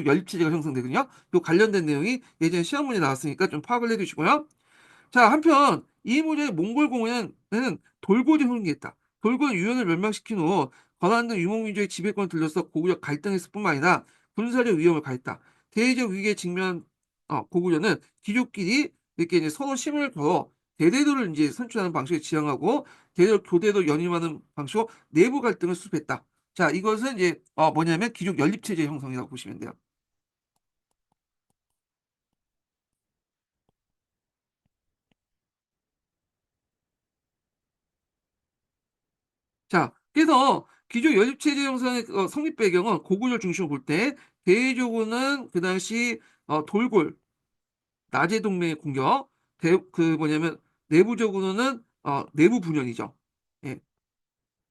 연립 체제가 형성되거든요. 또 관련된 내용이 예전에 시험문이 나왔으니까 좀 파악을 해두시고요. 자, 한편 이 무렵에 몽골 공연은 돌고지 흥행했다. 돌고는 유연을 멸망시킨 후 건한 등 유목민족의 지배권을 들려서 고구려 갈등했을 뿐만 아니라 군사적 위험을 가했다. 대외적 위기에 직면한 고구려는 귀족끼리 이렇게 이제 서로 힘을 걸어 대대도를 이제 선출하는 방식을 지향하고 대대로 교대도 연임하는 방식으로 내부 갈등을 수습했다. 자, 이것은 이제 뭐냐면 귀족 연립체제 형성이라고 보시면 돼요. 자, 그래서 귀족 연립체제 형성의 성립 배경은 고구려 중심으로 볼 때 대외적으로는 그 당시 돌골 나제 동맹의 공격, 그 뭐냐면 내부적으로는 내부 분열이죠. 예.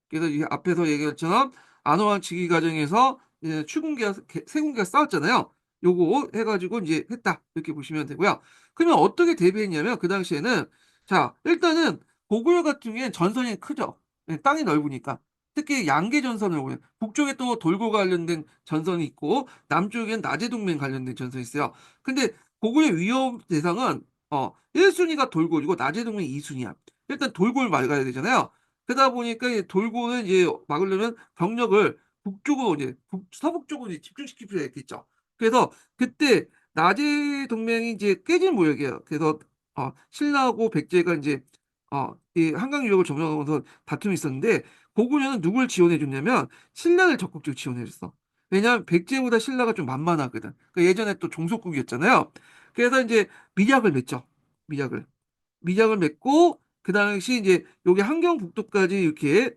그래서 이 앞에서 얘기했처럼 안호왕 즉위 과정에서 이제 세군기가 싸웠잖아요. 요거 해가지고 이제 했다 이렇게 보시면 되고요. 그러면 어떻게 대비했냐면 그 당시에는 자 일단은 고구려 같은 경우에는 전선이 크죠. 예, 땅이 넓으니까. 특히 양계 전선을 보면 북쪽에 또 돌고 관련된 전선이 있고 남쪽엔 나제동맹 관련된 전선이 있어요. 근데 고구려 위협 대상은 1순위가 돌고이고 나제동맹 2순위야. 일단 돌고를 막아야 되잖아요. 그러다 보니까 이 돌고는 이제 막으려면 병력을 북쪽으로 이제 서북 쪽으로 이제 집중시킬 필요가 있겠죠. 그래서 그때 나제 동맹이 이제 깨진 모양이에요. 그래서 신라하고 백제가 이제 이 한강 유역을 점령하면서 다툼이 있었는데 고구려는 누굴 지원해 줬냐면 신라를 적극적으로 지원해 줬어. 왜냐하면 백제보다 신라가 좀 만만하거든. 그 예전에 또 종속국이었잖아요. 그래서 이제 밀약을 맺죠. 밀약을. 미장을 맺고 그 당시 이제 여기 함경북도까지 이렇게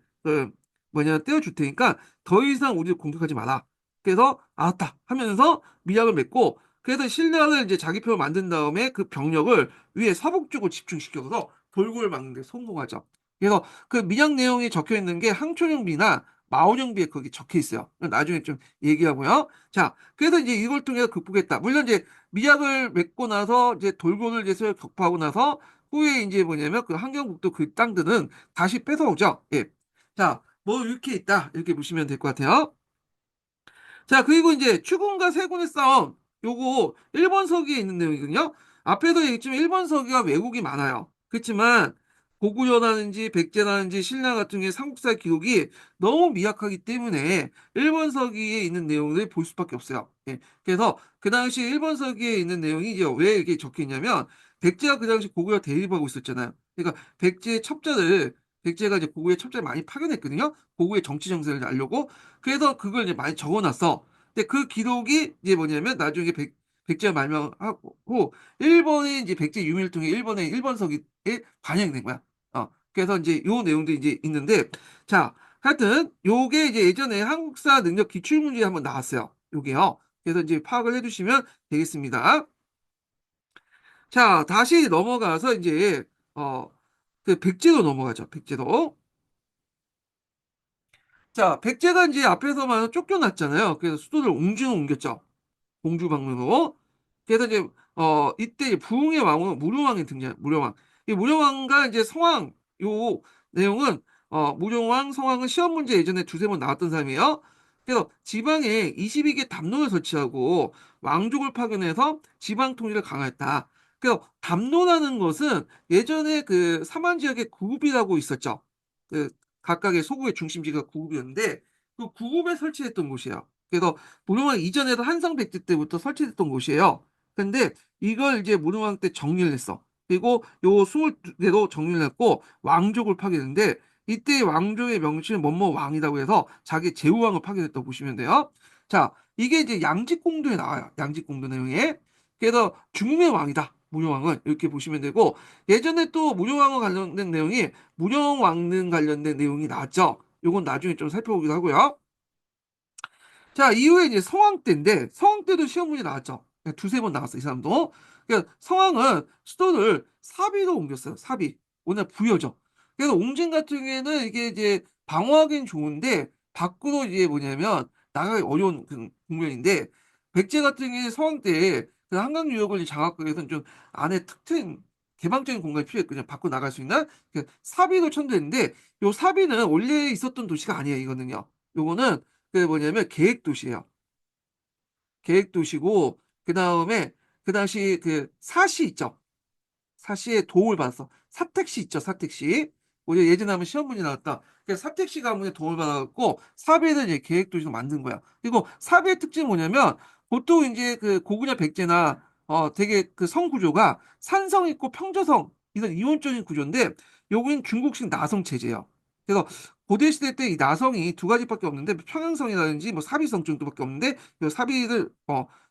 떼어줄 테니까 더 이상 우리를 공격하지 마라. 그래서 알았다 하면서 미장을 맺고 그래서 신라를 이제 자기 편을 만든 다음에 그 병력을 위에 서북 쪽으로 집중시켜서 돌고를 막는 데 성공하죠. 그래서 그 미장 내용이 적혀 있는 게 항촌영비나 마오영비에 거기 적혀 있어요. 나중에 좀 얘기하고요. 자, 그래서 이제 이걸 통해서 극복했다. 물론 이제 미약을 맺고 나서 이제 돌고를 이제 격파하고 나서 후에 이제 뭐냐면 그 함경북도 그 땅들은 다시 뺏어오죠. 예. 자, 뭐 이렇게 있다. 이렇게 보시면 될 것 같아요. 자, 그리고 이제 추군과 세군의 싸움. 요거 1번 서기에 있는 내용이거든요. 앞에도 얘기했지만 1번 서기가 왜곡이 많아요. 그렇지만 고구려라든지 백제라든지 신라 같은 게 삼국사 기록이 너무 미약하기 때문에 1번 서기에 있는 내용을 볼 수밖에 없어요. 예. 그래서 그 당시 1번 서기에 있는 내용이 이제 왜 이게 적혀 있냐면 백제가 그 당시 고구려 대립하고 있었잖아요. 그러니까 백제가 이제 고구려의 첩자를 많이 파견했거든요. 고구려의 정치 정세를 알려고. 그래서 그걸 이제 많이 적어놨어. 근데 그 기록이 이제 뭐냐면 나중에 백제가 말명하고 일본의 이제 백제 유민을 통해 일본의 일본서기에 반영이 된 거야. 그래서 이제 요 내용도 이제 있는데 자 하여튼 요게 이제 예전에 한국사 능력 기출문제에 한번 나왔어요. 요게요. 그래서 이제 파악을 해두시면 되겠습니다. 자 다시 넘어가서 이제 어 그 백제도 넘어가죠. 백제도. 자 백제가 이제 앞에서만 쫓겨났잖아요. 그래서 수도를 옹주로 옮겼죠. 공주 방면으로. 그래서 이제 이때 이제 부흥의 왕은 무료왕이 등장. 무료왕. 이 무료왕과 이제 성왕 요 내용은 무료왕 성왕은 시험 문제 예전에 두세 번 나왔던 사람이에요. 그래서 지방에 22개 담론을 설치하고 왕족을 파견해서 지방 통일을 강화했다. 그래서 담론하는 것은 예전에 그 삼한 지역에 구읍이라고 있었죠. 그 각각의 소국의 중심지가 구읍이었는데 그 구읍에 설치했던 곳이에요. 그래서 무릉왕 이전에도 한성백제 때부터 설치됐던 곳이에요. 근데 이걸 이제 무릉왕 때 정리를 했어. 그리고 요 22개도 정리를 했고 왕족을 파견했는데 이때 왕족의 명칭은 뭐뭐 왕이라고 해서 자기 제후왕을 파견했다고 보시면 돼요. 자, 이게 이제 양직공도에 나와요. 양직공도 내용에. 그래서 중흥의 왕이다. 무령왕은 이렇게 보시면 되고 예전에 또 무령왕과 관련된 내용이 무령왕릉 관련된 내용이 나왔죠. 요건 나중에 좀 살펴보기도 하고요. 자, 이후에 이제 성왕 때인데, 성왕 때도 시험 문제 나왔죠. 두세 번 나갔어, 이 사람도. 그러니까 성왕은 수도를 사비로 옮겼어요. 사비. 오늘 부여죠. 그래서 옹진 같은 경우에는 이게 이제 방어하기는 좋은데 밖으로 이제 뭐냐면 나가기 어려운 그 국면인데 백제 같은 경우에 성왕 때 그 한강 유역을 장악하기 위해서는 좀 안에 특정 개방적인 공간이 필요했거든요. 밖으로 나갈 수 있는 그 사비로 천도했는데 요 사비는 원래 있었던 도시가 아니에요. 이거는요. 요거는 그 뭐냐면 계획 도시예요. 계획 도시고 그다음에 그 당시 그 사시 있죠. 사시의 도움을 받았어. 사택시 있죠. 사택시. 우리 예전에 한번 시험 문제 나왔다. 그래서 사택시 가문의 도움을 받아갖고 사비를 이제 계획 도시로 만든 거야. 그리고 사비의 특징이 뭐냐면 보통 이제 그 고구려 백제나 되게 그 성 구조가 산성 있고 평저성 이런 이원적인 구조인데 여기는 중국식 나성 체제예요. 그래서 고대 시대 때 이 나성이 두 가지밖에 없는데 평양성이라든지 뭐 사비성 정도밖에 없는데 이 사비를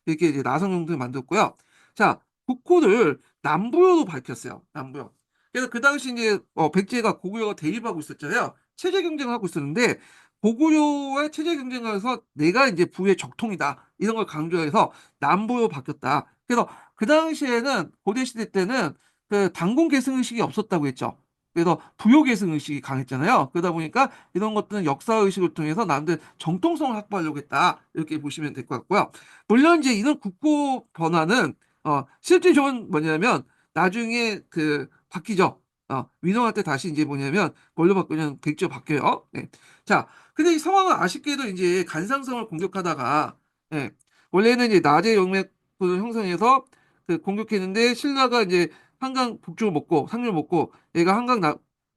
이렇게 이제 나성 정도를 만들었고요. 자, 국호를 남부여로 밝혔어요. 남부여. 그래서 그 당시 이제 백제가 고구려가 대립하고 있었잖아요. 체제 경쟁을 하고 있었는데 고구려와의 체제 경쟁에서 내가 이제 부의 적통이다 이런 걸 강조해서 남부여 바뀌었다. 그래서 그 당시에는 고대 시대 때는 그 당공 계승 의식이 없었다고 했죠. 그래서 부요 계승 의식이 강했잖아요. 그러다 보니까 이런 것들은 역사 의식을 통해서 남들 정통성을 확보하려고 했다 이렇게 보시면 될 것 같고요. 물론 이제 이런 국고 변화는 실제 좋은 뭐냐면 나중에 그 바뀌죠. 위너할 때 다시 이제 뭐냐면 뭘로 바꾸냐면 백제로 바뀌어요. 네. 자, 근데 이 상황은 아쉽게도 이제 간상성을 공격하다가 예, 원래는 이제 낮의 영맥을 형성해서 그 공격했는데 신라가 이제 한강 북쪽을 먹고 상류를 먹고 얘가 한강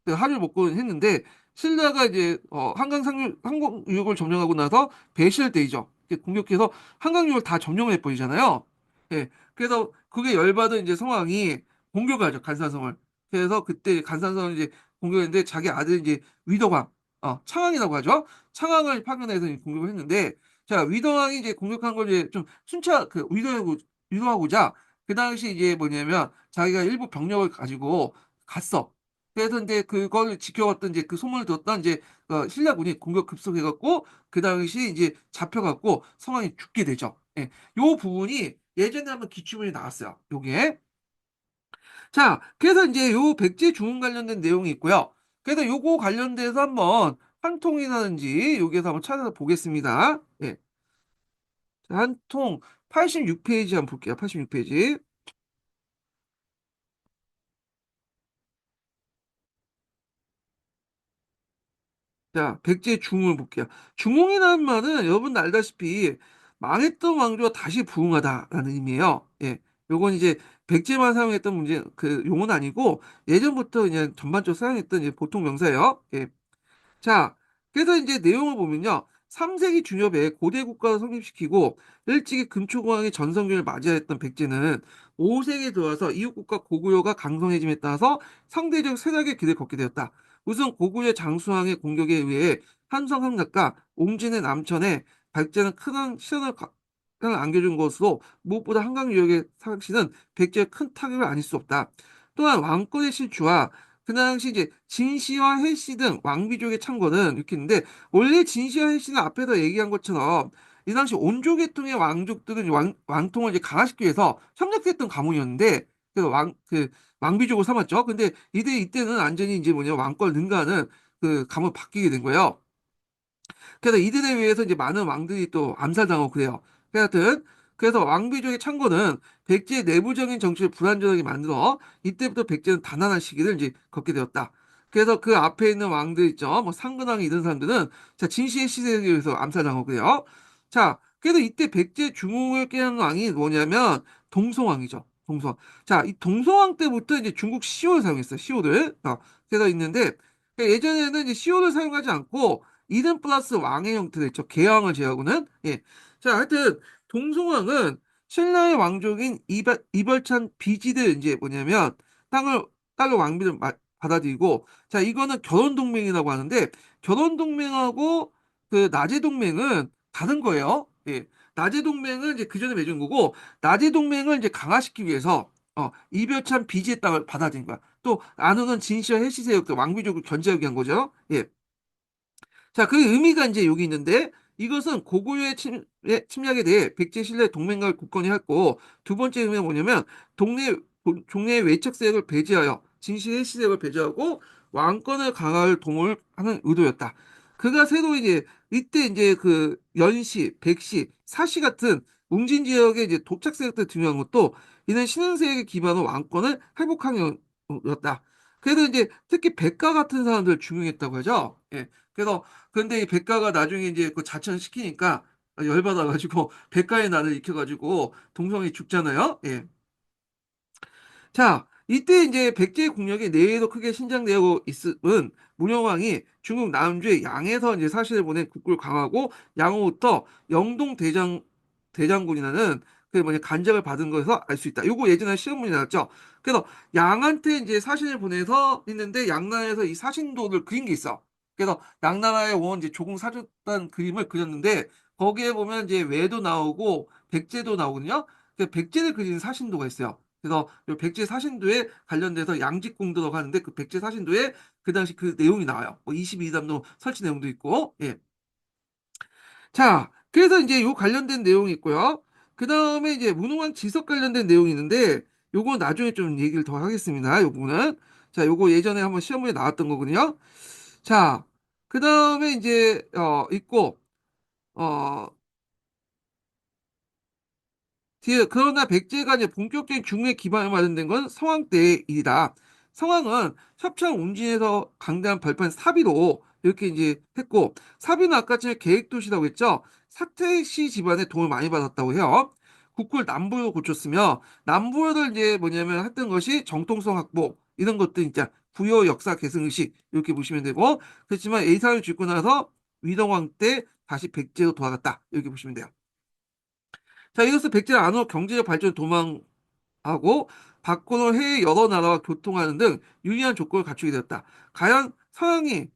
그 하류를 먹고 했는데 신라가 이제 한강 상류 한강 유역을 점령하고 나서 배신을 때이죠. 공격해서 한강 유역을 다 점령을 해버리잖아요. 예. 그래서 그게 열받은 이제 성왕이 공격을 하죠, 간산성을. 그래서 그때 간산성을 이제 공격했는데 자기 아들 이제 위덕왕, 창왕이라고 하죠. 창왕을 파견해서 이제 공격을 했는데, 자, 위덕왕이 이제 공격한 걸 이제 좀 유도하고자, 그 당시 이제 뭐냐면 자기가 일부 병력을 가지고 갔어. 그래서 이제 그걸 지켜갔던 이제 그 소문을 들었던 이제 신라군이 공격 급속해갖고 그 당시 이제 잡혀갖고 성왕이 죽게 되죠. 예. 요 부분이 예전에 한번 기출문이 나왔어요. 요게. 자, 그래서 이제 요 백제 중흥 관련된 내용이 있고요. 그래서 요거 관련돼서 한번 한통이라든지 여기에서 한번 찾아보겠습니다. 예. 자, 한통 86페이지 한번 볼게요. 86페이지. 자, 백제 중흥을 볼게요. 중흥이라는 말은 여러분 알다시피 망했던 왕조가 다시 부흥하다라는 의미예요. 예. 요건 이제 백제만 사용했던 문제 그 용어는 아니고 예전부터 그냥 전반적으로 사용했던 이제 보통 명사예요. 예. 자, 그래서 이제 내용을 보면요. 3세기 중엽에 고대 국가를 성립시키고 일찍이 금초공왕의 전성기를 맞이했던 백제는 5세기에 들어와서 이웃 국가 고구려가 강성해짐에 따라서 상대적 쇠락의 길을 걷게 되었다. 우선 고구려 장수왕의 공격에 의해 한성 함락과 옹진의 남천에 백제는 큰 시련을 안겨준 것으로 무엇보다 한강 유역의 상실은 백제의 큰 타격을 아닐 수 없다. 또한 왕권의 실추와 그 당시 이제 진시와 헬씨 등 왕비족의 창건은 이렇게 있는데 원래 진시와 헬씨는 앞에서 얘기한 것처럼 이 당시 온조 계통의 왕족들은 왕통을 이제 강화시키기 위해서 협력했던 가문이었는데 그래서 왕비족을 삼았죠. 근데 이때는 완전히 이제 뭐냐 왕권을 능가하는 그 가문을 바뀌게 된 거예요. 그래서 이들에 의해서 이제 많은 왕들이 또 암살당하고 그래요. 하여튼 그래서 왕비족의 창건은 백제의 내부적인 정치를 불안정하게 만들어 이때부터 백제는 단란한 시기를 이제 걷게 되었다. 그래서 그 앞에 있는 왕들 있죠. 뭐 상근왕이 이런 사람들은 자 진시의 시대에 의해서 암살당하고 그래요. 자, 그래서 이때 백제 중흥을 깨는 왕이 뭐냐면 동송왕이죠. 동송왕. 자, 이 동송왕 때부터 이제 중국 시호를 사용했어요. 시호를. 그래서 있는데 예전에는 이제 시호를 사용하지 않고 이름 플러스 왕의 형태로 있죠. 개왕을 제하고는. 예. 자, 하여튼 동송왕은 신라의 왕족인 이벌찬 비지들 이제 뭐냐면 땅을 딸로 왕비를 받아들이고 자, 이거는 결혼 동맹이라고 하는데 결혼 동맹하고 그 나제 동맹은 다른 거예요. 예. 나제 동맹은 이제 그 전에 맺은 거고 나제 동맹을 이제 강화시키기 위해서 이별찬 비지의 땅을 받아들인 거야. 또 안후는 진시와 해시세력 왕비족을 견제하기 위한 거죠. 예. 자, 그 의미가 이제 여기 있는데, 이것은 고구려의 침략에 대해 백제 신라의 동맹과 굳건히 했고, 두 번째 의미는 뭐냐면 종래의 외척 세력을 배제하여 진실의 시대를 배제하고 왕권을 강화할 도모를 하는 의도였다. 그가 새로 이제 이때 이제 그 연시, 백시, 사시 같은 웅진 지역의 이제 도착 세력들 등용한 것도 이는 신흥세력에 기반한 왕권을 회복한 였다. 그래도 이제 특히 백가 같은 사람들 중용했다고 하죠. 예. 그래서 근데 이 백가가 나중에 이제 그 자천시키니까 열받아가지고 백가의 난을 일으켜가지고 동성이 죽잖아요. 예. 자, 이때 이제 백제의 국력이 내에도 크게 신장되고 있음은 문영왕이 중국 남주의 양에서 이제 사실을 보낸 국군을 강하고 양호부터 영동 대장군이라는 그 뭐냐 간jak을 받은 것에서 알 수 있다. 요거 예전에 시험문이 나왔죠. 그래서 양한테 이제 사신을 보내서 했는데 양나라에서 이 사신도를 그린 게 있어. 그래서 양나라에 온 이제 조공 사줬다는 그림을 그렸는데 거기에 보면 이제 외도 나오고 백제도 나오거든요. 그 백제를 그리는 사신도가 있어요. 그래서 요 백제 사신도에 관련돼서 양직공도라고 하는데 그 백제 사신도에 그 당시 그 내용이 나와요. 뭐 22담로 설치 내용도 있고. 예. 자, 그래서 이제 요 관련된 내용이 있고요. 그 다음에 이제 문흥왕 지석 관련된 내용이 있는데 요거 나중에 좀 얘기를 더 하겠습니다. 요 부분은. 자, 요거 예전에 한번 시험에 나왔던 거거든요. 자, 그 다음에 이제 있고 어 뒤에 그러나 백제가 이제 본격적인 중국의 기반을 마련된 건 성왕 때의 일이다. 성왕은 협창 운진에서 강대한 발판 사비로 이렇게 이제 했고 사비는 아까 전에 계획도시라고 했죠. 사택시 집안의 도움을 많이 받았다고 해요. 국쿨 남부로 고쳤으며 남부를 이제 뭐냐면 했던 것이 정통성 확보 이런 것들 이제 부여 역사 계승 의식 이렇게 보시면 되고 그렇지만 A사를 짓고 나서 위동왕 때 다시 백제로 돌아갔다 이렇게 보시면 돼요. 자, 이것은 백제는 안으로 경제적 발전 도망하고 밖으로 해외 여러 나라와 교통하는 등 유리한 조건을 갖추게 되었다. 과연 서양이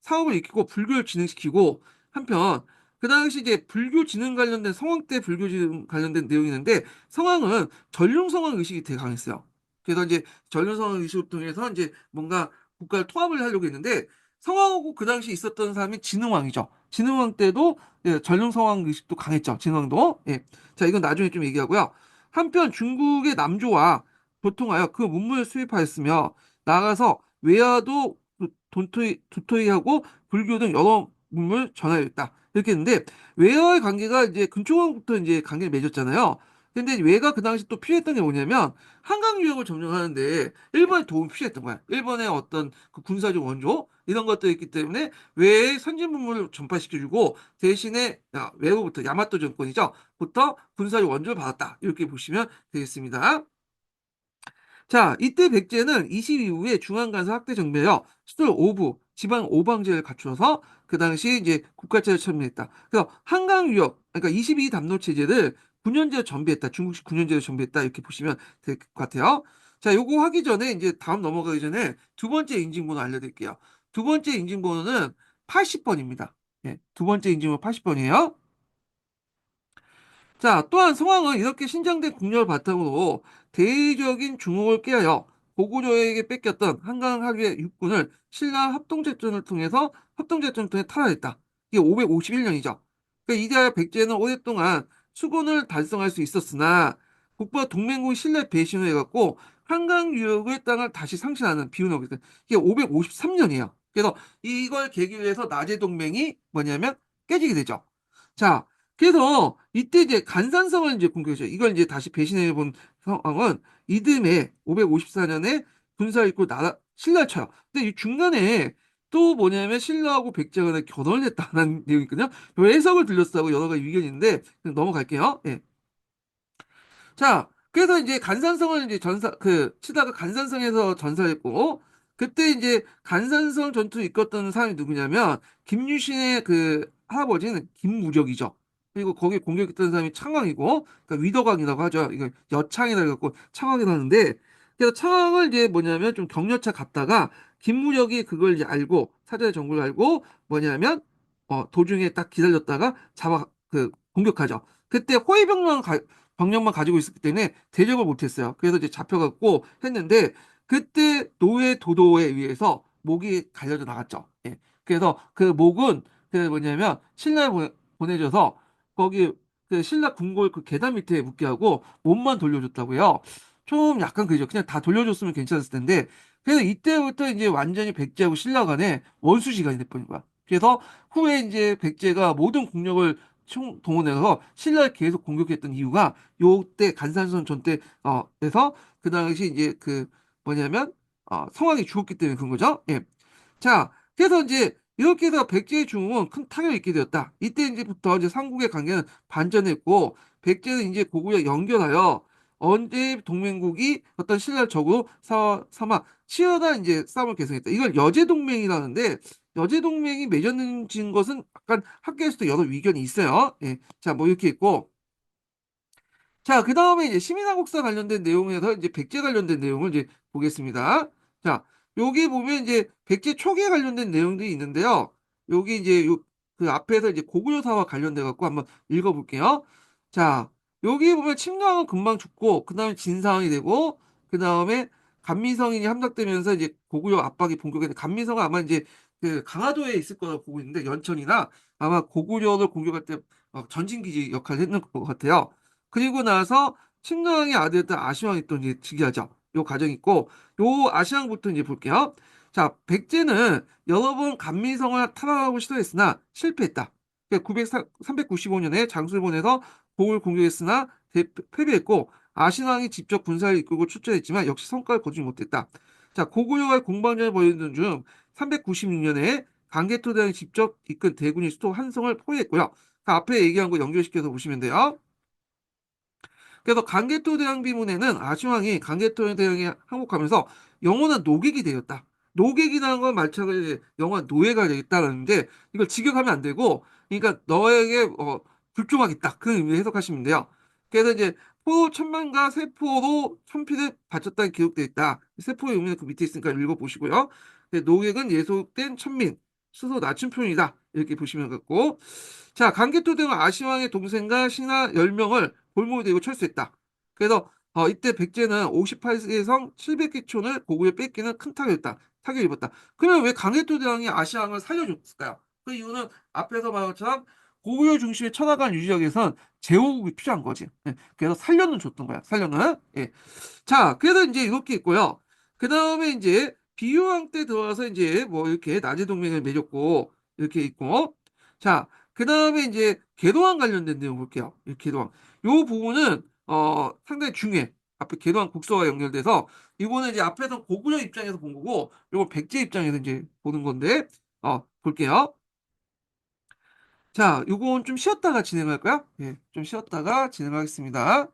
사업을 익히고 불교를 진흥시키고 한편 그 당시 이제 불교 진흥 관련된 성황 때 불교 진흥 관련된 내용이 있는데 성황은 전륜성황 의식이 되게 강했어요. 그래서 이제 전륜성황 의식을 통해서 이제 뭔가 국가를 통합을 하려고 했는데 성황하고 그 당시 있었던 사람이 진흥왕이죠. 진흥왕 때도 예, 전륜성황 의식도 강했죠. 진흥왕도. 예. 자, 이건 나중에 좀 얘기하고요. 한편 중국의 남조와 교통하여 그 문물을 수입하였으며 나아가서 외화도 도토리하고 불교 등 여러 문물 전하였다. 이렇게 했는데 외화의 관계가 이제 근초왕부터 이제 관계를 맺었잖아요. 근데 외가 그 당시 또 필요했던 게 뭐냐면 한강 유역을 점령하는데 일본의 도움이 필요했던 거야. 일본의 어떤 그 군사적 원조 이런 것도 있기 때문에 외의 선진 문물을 전파시켜주고 대신에 외로부터 야마토 정권이죠. 부터 군사적 원조를 받았다. 이렇게 보시면 되겠습니다. 자, 이때 백제는 20 이후에 중앙간섭 학대 정배여 수도 오부, 지방 오방제를 갖추어서 그 당시 이제 국가체를 천명했다. 그래서 한강 유역, 그러니까 22 담로 체제를 9년제로 전비했다. 중국식 9년제로 전비했다. 이렇게 보시면 될 것 같아요. 자, 요거 하기 전에 이제 다음 넘어가기 전에 두 번째 인증번호 알려드릴게요. 두 번째 인증번호는 80번입니다. 예, 두 번째 인증번호 80번이에요. 자, 또한 성왕은 이렇게 신장된 국력을 바탕으로 대의적인 중흥을 깨하여 고구려에게 뺏겼던 한강 하류의 육군을 신라 합동작전을 통해 탈환했다. 이게 551년이죠. 그러니까 이제야 백제는 오랫동안 수군을 달성할 수 있었으나 국부와 동맹국이 신라에 배신을 해갖고 한강 유역의 땅을 다시 상실하는 비운이 오게 된 이게 553년이에요. 그래서 이걸 계기로 해서 나제 동맹이 뭐냐면 깨지게 되죠. 자, 그래서 이때 이제 간산성을 이제 공격했죠. 이걸 이제 다시 배신해 본 상황은 이듬해 554년에 군사 입고 신라를 쳐요. 근데 이 중간에 또 뭐냐면 신라하고 백제가 결혼을 했다는 내용이 있거든요. 요 해석을 들렸다고 여러 가지 의견이 있는데 그냥 넘어갈게요. 예. 자, 그래서 이제 간산성을 이제 치다가 간산성에서 전사했고, 그때 이제 간산성 전투를 이끌었던 사람이 누구냐면, 김유신의 그 할아버지는 김무적이죠. 그리고 거기에 공격했던 사람이 창왕이고, 그러니까 위덕왕이라고 하죠. 이거 여창이라고 해갖고 창왕이 나는데, 그래서 창왕을 이제 뭐냐면 좀 격려차 갔다가, 김무적이 그걸 이제 알고, 사전의 정보를 알고, 뭐냐면, 도중에 딱 기다렸다가 공격하죠. 그때 병력만 가지고 있었기 때문에 대적을 못했어요. 그래서 이제 잡혀갖고 했는데 그때 노예 도도에 의해서 목이 갈려져 나갔죠. 예. 그래서 그 목은 그 뭐냐면 신라에 보내줘서 거기 그 신라 궁궐 그 계단 밑에 묵게 하고 몸만 돌려줬다고요. 좀 약간 그죠. 그냥 다 돌려줬으면 괜찮았을 텐데. 그래서 이때부터 이제 완전히 백제하고 신라 간에 원수지간이 돼버린 거야. 그래서 후에 이제 백제가 모든 국력을 동원해서 신라를 계속 공격했던 이유가 요때 간산선 전때 에서 그 당시 이제 그 뭐냐면 성왕이 죽었기 때문에 그런 거죠. 예. 자, 그래서 이제 이렇게 해서 백제의 중흥은 큰 타격을 입게 되었다. 이때 이제부터 이제 삼국의 관계는 반전했고 백제는 이제 고구려 연결하여 언제 동맹국이 어떤 신라를 적으로 삼아 치열한 이제 싸움을 계속했다. 이걸 여제동맹이라는데 여제동맹이 맺어진 것은 약간 학계에서도 여러 위견이 있어요. 예. 자, 뭐 이렇게 있고 자, 그 다음에 이제 시민한국사 관련된 내용에서 이제 백제 관련된 내용을 이제 보겠습니다. 자, 여기 보면 이제 백제 초기에 관련된 내용들이 있는데요. 여기 이제 그 앞에서 이제 고구려사와 관련돼 갖고 한번 읽어볼게요. 자, 여기 보면 침략은 금방 죽고, 그 다음에 진상이 되고, 그 다음에 간미성인이 함락되면서 이제 고구려 압박이 본격화되는 간미성은 아마 이제 그 강화도에 있을 거라고 보고 있는데, 연천이나 아마 고구려를 공격할 때 전진기지 역할을 했는 것 같아요. 그리고 나서 침략의 아들이었던 아시왕이 또 이제 즉위하죠. 요 과정이 있고, 요 아시왕부터 이제 볼게요. 자, 백제는 여러 번 감민성을 탈환하고 시도했으나 실패했다. 395년에 장수를 보내서 고을 공격했으나 패배했고, 아신왕이 직접 군사를 이끌고 출전했지만 역시 성과를 거두지 못했다. 자, 고구려와의 공방전을 벌이는 중 396년에 강개토대왕이 직접 이끈 대군이 수도 한성을 포위했고요. 그 앞에 얘기한 거 연결시켜서 보시면 돼요. 그래서 강개토 대왕 비문에는 아시왕이 강개토 대왕이 항복하면서 영원한 노객이 되었다. 노객이라는 건 말차가 영원한 노예가 되겠다는데 이걸 직역하면 안 되고 그러니까 너에게 불종하겠다. 그런 의미로 해석하시면 돼요. 그래서 이제 포 천만과 세포로 천피를 바쳤다는 기록되어 있다. 세포의 의미는 그 밑에 있으니까 읽어보시고요. 노객은 예속된 천민, 스스로 낮춘 표현이다. 이렇게 보시면 되고 자, 강개토 등은 아시왕의 동생과 신하 10명을 골목에 대고 철수했다. 그래서 이때 백제는 58세 성 700개촌을 고구려 뺏기는 큰 타격을 입었다. 그러면 왜 강개토 대왕이 아시왕을 살려줬을까요? 그 이유는 앞에서 말한 것처럼 고구려 중심의 천하관 유지력에선 제후국이 필요한 거지. 예, 그래서 살려는 줬던 거야. 살려는. 예. 자, 그래서 이제 이렇게 있고요. 그 다음에 이제 비유왕 때 들어와서 이제 뭐 이렇게 나제 동맹을 맺었고 이렇게 있고 자, 그 다음에 이제 궤도왕 관련된 내용 볼게요. 이 궤도왕. 요 부분은 상당히 중요해. 앞에 궤도왕 국서와 연결돼서 이거는 이제 앞에서 고구려 입장에서 본 거고 요거 백제 입장에서 이제 보는 건데 볼게요. 자, 요건 좀 쉬었다가 진행할까요? 예, 좀 쉬었다가 진행하겠습니다.